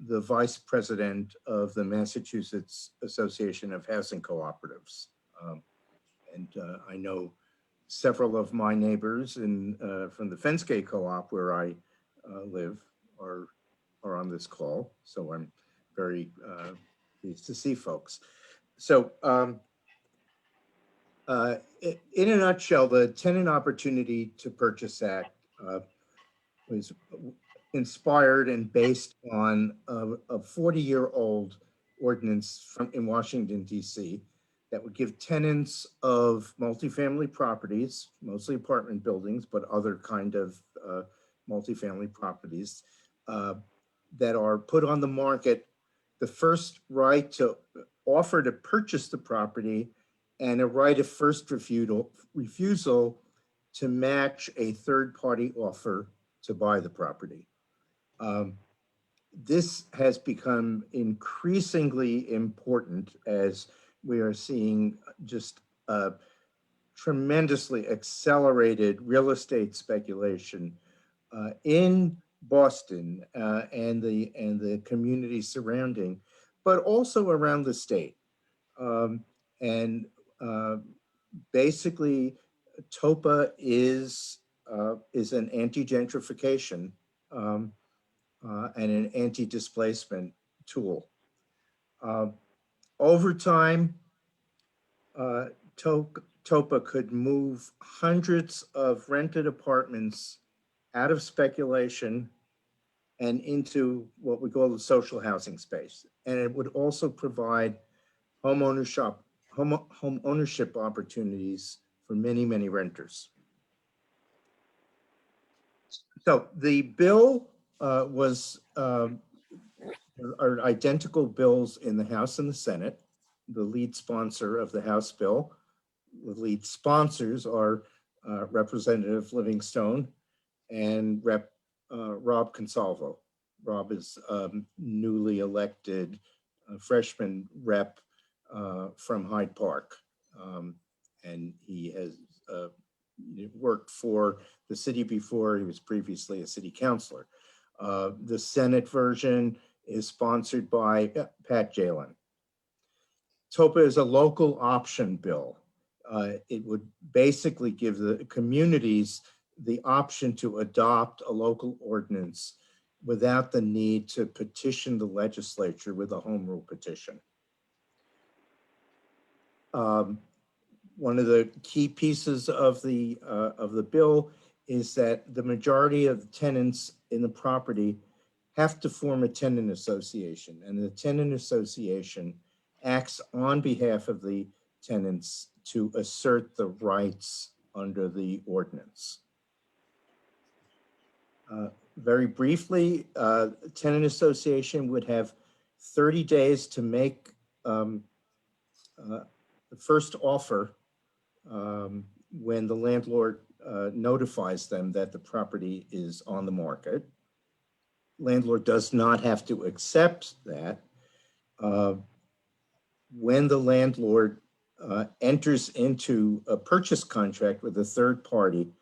S11: the vice president of the Massachusetts Association of Housing Cooperatives. And I know several of my neighbors from the Fenskay Co-op where I live are on this call. So I'm very pleased to see folks. So in a nutshell, the Tenant Opportunity to Purchase Act was inspired and based on a 40-year-old ordinance in Washington, D.C. that would give tenants of multifamily properties, mostly apartment buildings, but other kind of multifamily properties that are put on the market, the first right to offer to purchase the property and a right of first refusal to match a third-party offer to buy the property. This has become increasingly important as we are seeing just tremendously accelerated real estate speculation in Boston and the community surrounding, but also around the state. Basically, TOPA is an anti-gentrification and an anti-displacement tool. Over time, TOPA could move hundreds of rented apartments out of speculation and into what we call the social housing space. And it would also provide home ownership opportunities for many, many renters. So the bill are identical bills in the House and the Senate. The lead sponsor of the House bill, the lead sponsors are Representative Livingstone and Rep. Rob Consalvo. Rob is newly elected freshman rep from Hyde Park. And he has worked for the city before. He was previously a city councilor. The Senate version is sponsored by Pat Jalen. TOPA is a local option bill. It would basically give the communities the option to adopt a local ordinance without the need to petition the legislature with a home rule petition. One of the key pieces of the bill is that the majority of the tenants in the property have to form a tenant association, and the tenant association acts on behalf of the tenants to assert the rights under the ordinance. Very briefly, tenant association would have 30 days to make the first offer when the landlord notifies them that the property is on the market. Landlord does not have to accept that. When the landlord enters into a purchase contract with a third party,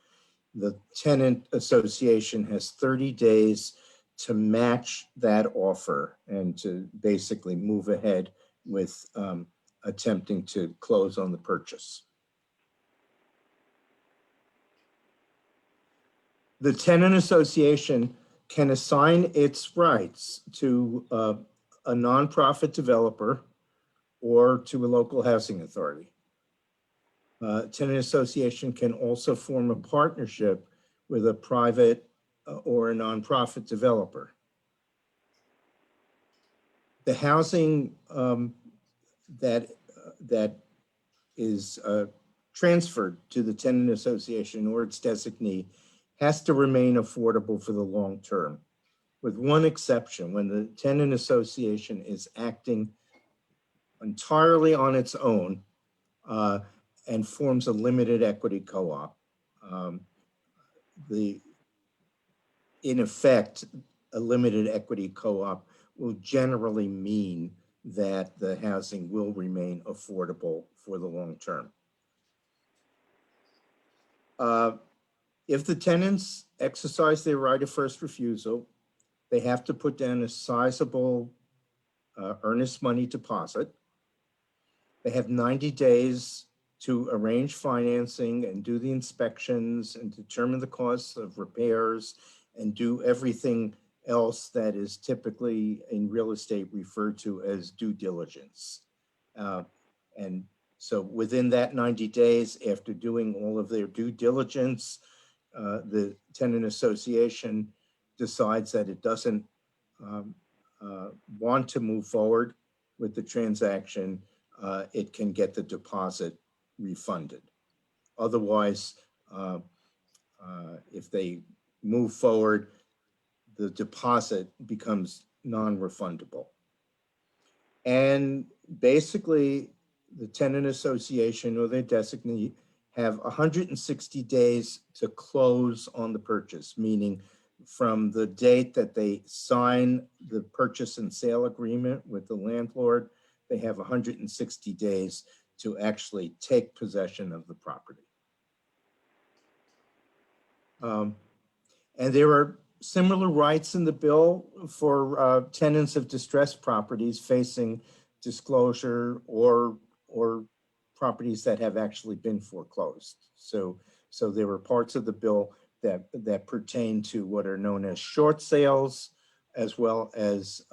S11: the tenant association has 30 days to match that offer and to basically move ahead with attempting to close on the purchase. The tenant association can assign its rights to a nonprofit developer or to a local housing authority. Tenant association can also form a partnership with a private or a nonprofit developer. The housing that is transferred to the tenant association or its designee has to remain affordable for the long term, with one exception: when the tenant association is acting entirely on its own and forms a limited equity co-op. In effect, a limited equity co-op will generally mean that the housing will remain affordable for the long term. If the tenants exercise their right of first refusal, they have to put down a sizable earnest money deposit. They have 90 days to arrange financing and do the inspections and determine the costs of repairs and do everything else that is typically in real estate referred to as due diligence. And so within that 90 days, after doing all of their due diligence, the tenant association decides that it doesn't want to move forward with the transaction. it can get the deposit refunded. Otherwise, if they move forward, the deposit becomes non-refundable. And basically, the tenant association or their designee have 160 days to close on the purchase, meaning from the date that they sign the purchase and sale agreement with the landlord, they have 160 days to actually take possession of the property. And there are similar rights in the bill for tenants of distressed properties facing disclosure or properties that have actually been foreclosed. So there were parts of the bill that pertain to what are known as short sales, as well as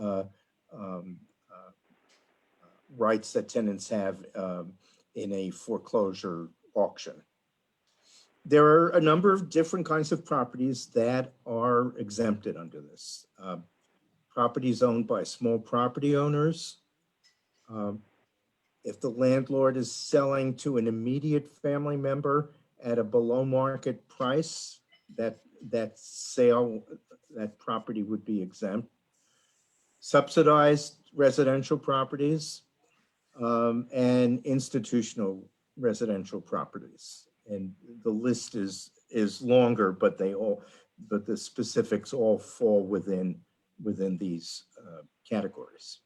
S11: rights that tenants have in a foreclosure auction. There are a number of different kinds of properties that are exempted under this. Properties owned by small property owners. If the landlord is selling to an immediate family member at a below market price, that property would be exempt. Subsidized residential properties and institutional residential properties. And the list is longer, but the specifics all fall within these categories.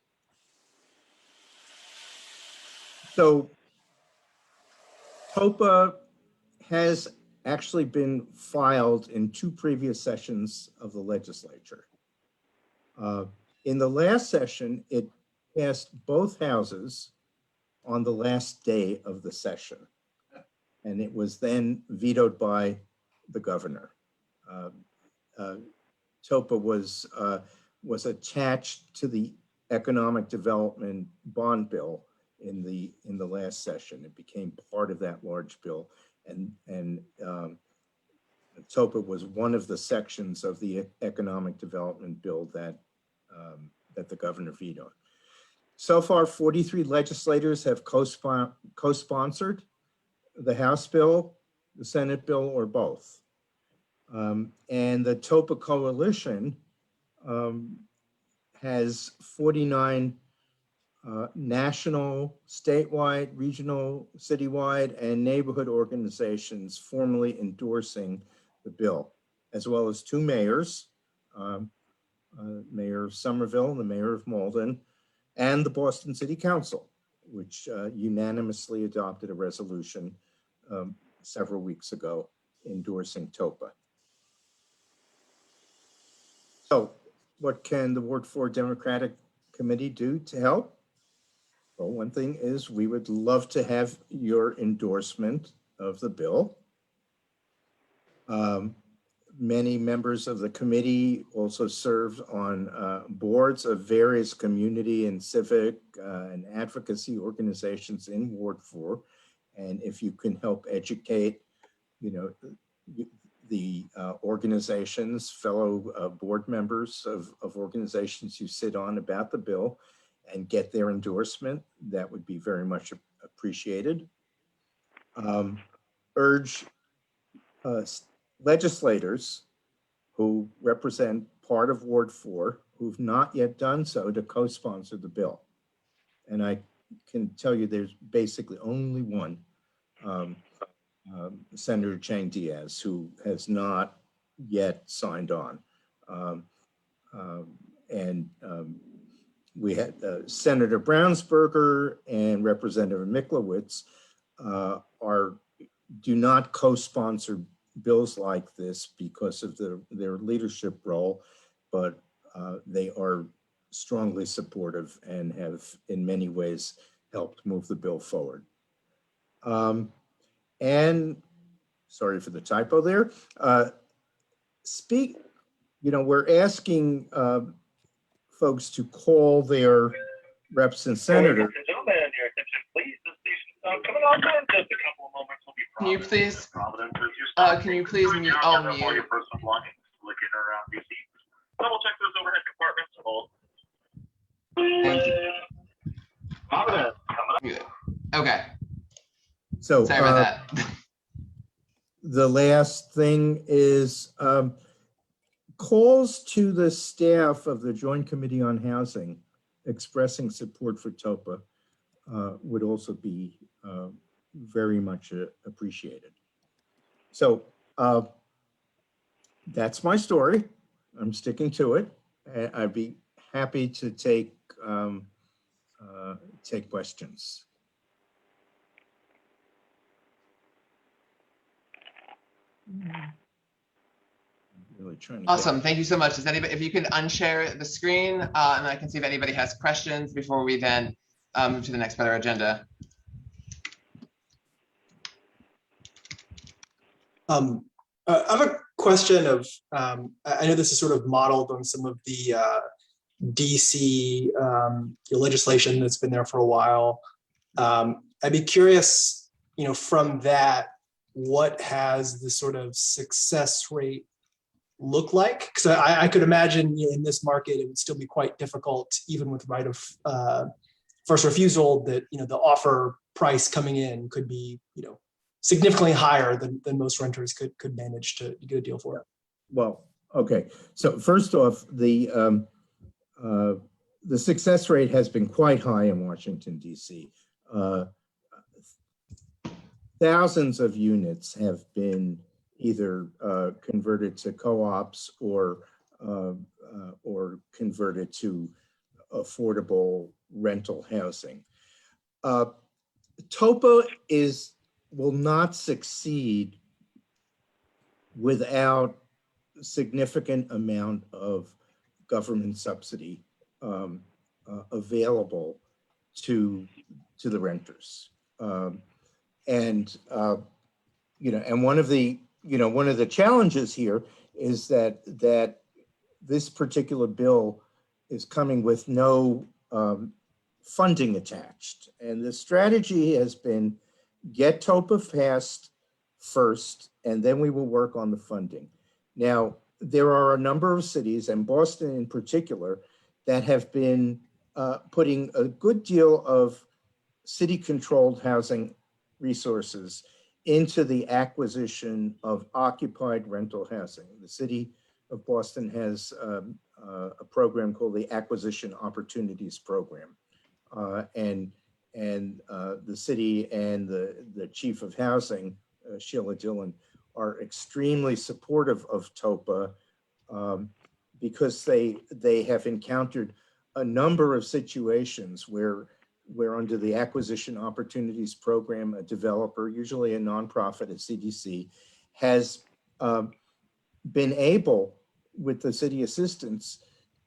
S11: So TOPA has actually been filed in 2 previous sessions of the legislature. In the last session, it passed both houses on the last day of the session. And it was then vetoed by the governor. TOPA was attached to the economic development bond bill in the last session. It became part of that large bill, and TOPA was one of the sections of the economic development bill that the governor vetoed. So far, 43 legislators have co-sponsored the House bill, the Senate bill, or both. And the TOPA coalition has 49 national, statewide, regional, citywide, and neighborhood organizations formally endorsing the bill, as well as 2 mayors, Mayor of Somerville and the Mayor of Malden, and the Boston City Council, which unanimously adopted a resolution several weeks ago endorsing TOPA. So what can the Ward 4 Democratic Committee do to help? Well, one thing is we would love to have your endorsement of the bill. Many members of the committee also served on boards of various community and civic and advocacy organizations in Ward 4. And if you can help educate, the organizations, fellow board members of organizations you sit on about the bill and get their endorsement, that would be very much appreciated. Urge legislators who represent part of Ward 4 who've not yet done so to co-sponsor the bill. And I can tell you there's basically only one, Senator Chang Diaz, who has not yet signed on. We had Senator Brownsberger and Representative Miklowicz do not co-sponsor bills like this because of their leadership role, but they are strongly supportive and have in many ways helped move the bill forward. And sorry for the typo there. We're asking folks to call their reps and senators.
S1: Can you please mute? Oh, mute. Thank you. Mute it. Okay,
S11: So
S1: sorry about that.
S11: the last thing is calls to the staff of the Joint Committee on Housing expressing support for TOPA would also be very much appreciated. So that's my story. I'm sticking to it. I'd be happy to take questions. Really trying to get-
S1: Awesome, thank you so much. Does anybody, if you can unshare the screen, and I can see if anybody has questions before we then move to the next part of our agenda.
S12: I have a question of, I know this is sort of modeled on some of the DC legislation that's been there for a while. I'd be curious, from that, what has the sort of success rate look like? Because I could imagine in this market, it would still be quite difficult, even with right of first refusal, that, the offer price coming in could be, significantly higher than most renters could manage to get a deal for it.
S11: Well, okay. So first off, the success rate has been quite high in Washington, D.C. Thousands of units have been either converted to co-ops or converted to affordable rental housing. TOPA will not succeed without significant amount of government subsidy available to the renters. And one of the challenges here is that this particular bill is coming with no funding attached. And the strategy has been get TOPA passed first, and then we will work on the funding. Now, there are a number of cities, and Boston in particular, that have been putting a good deal of city-controlled housing resources into the acquisition of occupied rental housing. The city of Boston has a program called the Acquisition Opportunities Program. And the city and the chief of housing, Sheila Dillon, are extremely supportive of TOPA because they have encountered a number of situations where under the Acquisition Opportunities Program, a developer, usually a nonprofit at CDC, has been able, with the city assistance,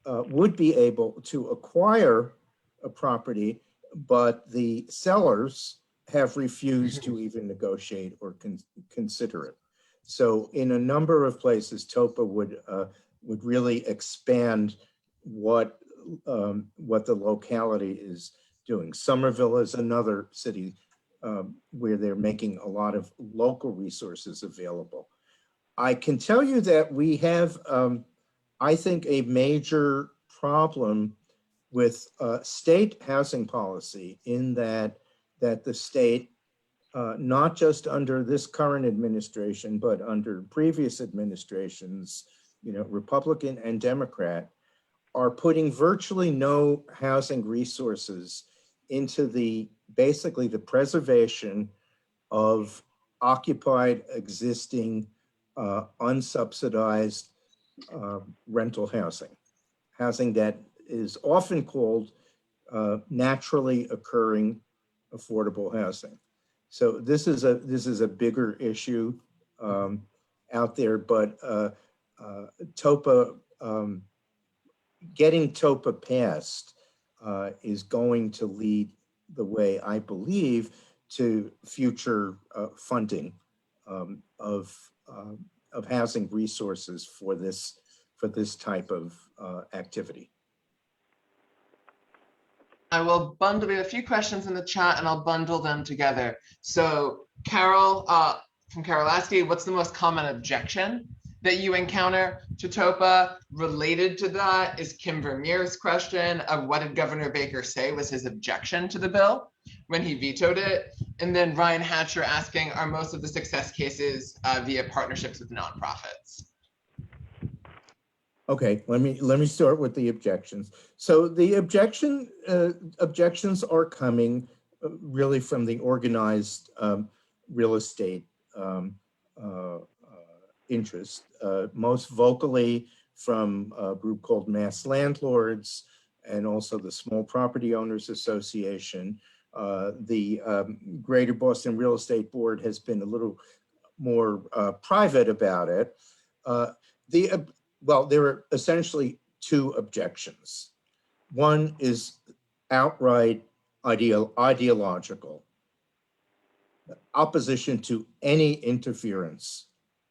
S11: would be able to acquire a property, but the sellers have refused to even negotiate or consider it. So in a number of places, TOPA would really expand what the locality is doing. Somerville is another city where they're making a lot of local resources available. I can tell you that we have, I think, a major problem with state housing policy in that the state, not just under this current administration, but under previous administrations, Republican and Democrat, are putting virtually no housing resources into basically the preservation of occupied, existing, unsubsidized rental housing that is often called naturally occurring affordable housing. So this is a bigger issue out there, but TOPA, getting TOPA passed is going to lead the way, I believe, to future funding of housing resources for this type of activity.
S1: I will bundle, we have a few questions in the chat and I'll bundle them together. So Carol, from Carol Lasky, what's the most common objection that you encounter to TOPA? Related to that is Kim Vermeer's question of what did Governor Baker say was his objection to the bill? when he vetoed it. And then Ryan Hatcher asking, are most of the success cases via partnerships with nonprofits?
S11: Okay, let me start with the objections. So the objections are coming really from the organized real estate interest, most vocally from a group called Mass Landlords and also the Small Property Owners Association. The Greater Boston Real Estate Board has been a little more private about it. Well, there are essentially two objections. One is outright ideological, opposition to any interference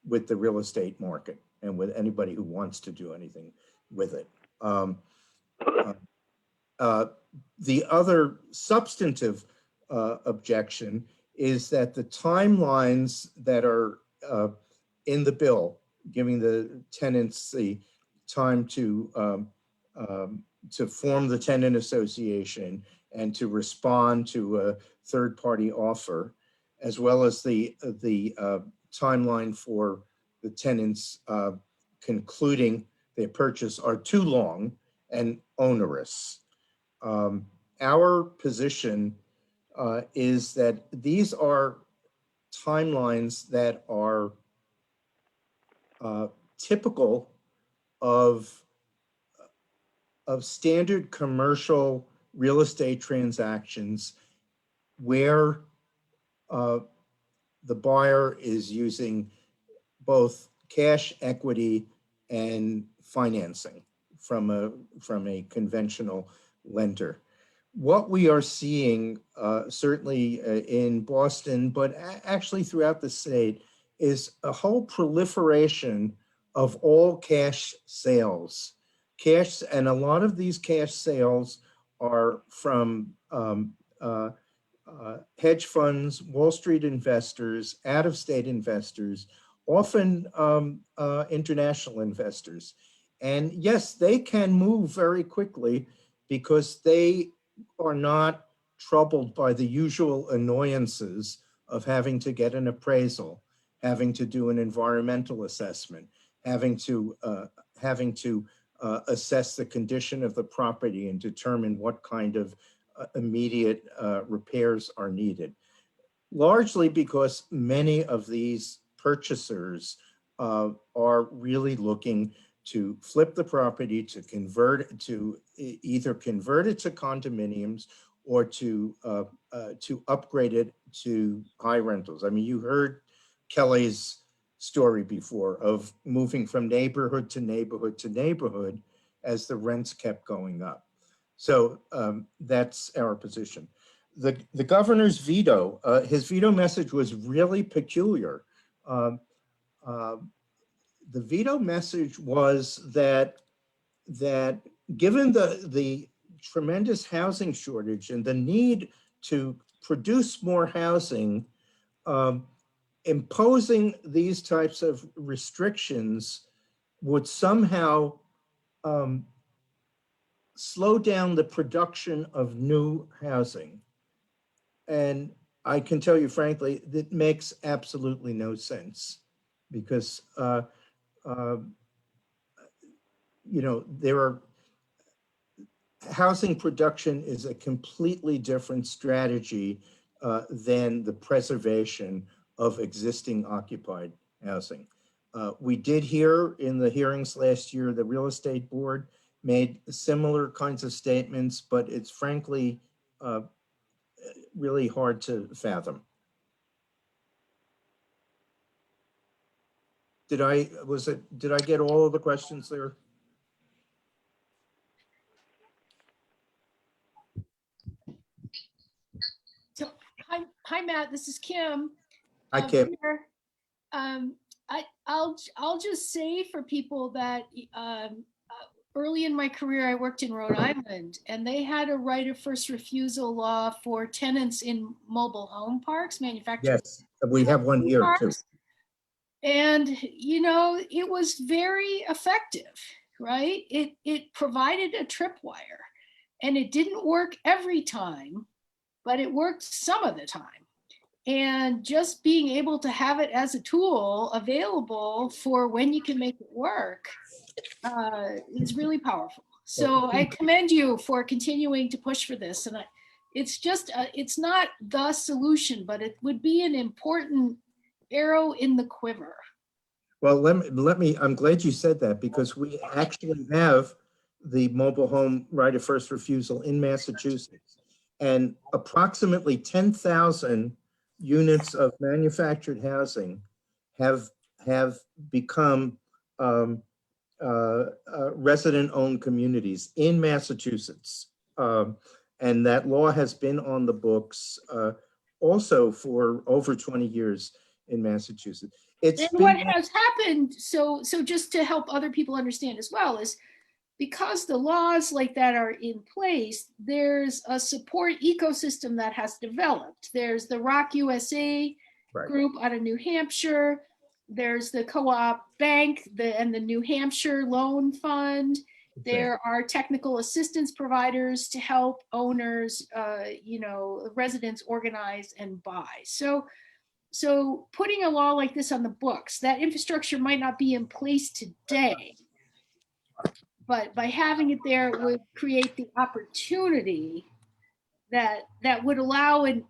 S11: with the real estate market and with anybody who wants to do anything with it. The other substantive objection is that the timelines that are in the bill, giving the tenants the time to form the tenant association and to respond to a third-party offer, as well as the timeline for the tenants concluding their purchase, are too long and onerous. Our position is that these are timelines that are typical of standard commercial real estate transactions where the buyer is using both cash, equity, and financing from a conventional lender. What we are seeing, certainly in Boston, but actually throughout the state, is a whole proliferation of all cash sales. And a lot of these cash sales are from hedge funds, Wall Street investors, out-of-state investors, often international investors. And yes, they can move very quickly because they are not troubled by the usual annoyances of having to get an appraisal, having to do an environmental assessment, having to assess the condition of the property and determine what kind of immediate repairs are needed. Largely because many of these purchasers are really looking to flip the property, to either convert it to condominiums or to upgrade it to high rentals. I mean, you heard Kelly's story before of moving from neighborhood to neighborhood to neighborhood as the rents kept going up. So that's our position. The governor's veto, his veto message was really peculiar. The veto message was that given the tremendous housing shortage and the need to produce more housing, imposing these types of restrictions would somehow slow down the production of new housing. And I can tell you frankly, that makes absolutely no sense because housing production is a completely different strategy than the preservation of existing occupied housing. We did hear in the hearings last year, the real estate board made similar kinds of statements, but it's frankly really hard to fathom. Did I get all of the questions there?
S13: So, hi, Matt. This is Kim.
S11: I can't.
S13: I'll just say for people that early in my career, I worked in Rhode Island, and they had a right of first refusal law for tenants in mobile home parks, manufactured.
S11: Yes, we have one here too.
S13: And it was very effective, right? It provided a tripwire, and it didn't work every time, but it worked some of the time. And just being able to have it as a tool available for when you can make it work is really powerful. So I commend you for continuing to push for this. And it's just, it's not the solution, but it would be an important arrow in the quiver.
S11: Well, let me, I'm glad you said that, because we actually have the mobile home right of first refusal in Massachusetts. And approximately 10,000 units of manufactured housing have become resident-owned communities in Massachusetts. And that law has been on the books also for over 20 years in Massachusetts.
S13: And what has happened, so just to help other people understand as well, is because the laws like that are in place, there's a support ecosystem that has developed. There's the Rock USA group out of New Hampshire. There's the Co-op Bank and the New Hampshire Loan Fund. There are technical assistance providers to help owners, residents organize and buy. So putting a law like this on the books, that infrastructure might not be in place today, but by having it there, it would create the opportunity that would allow an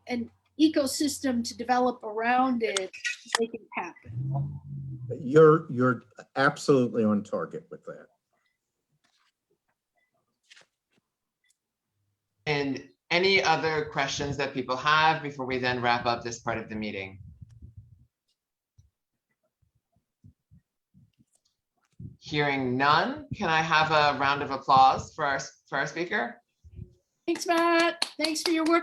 S13: ecosystem to develop around it to make it happen.
S11: You're absolutely on target with that.
S1: And any other questions that people have before we then wrap up this part of the meeting? Hearing none, can I have a round of applause for our speaker?
S13: Thanks, Matt. Thanks for your work.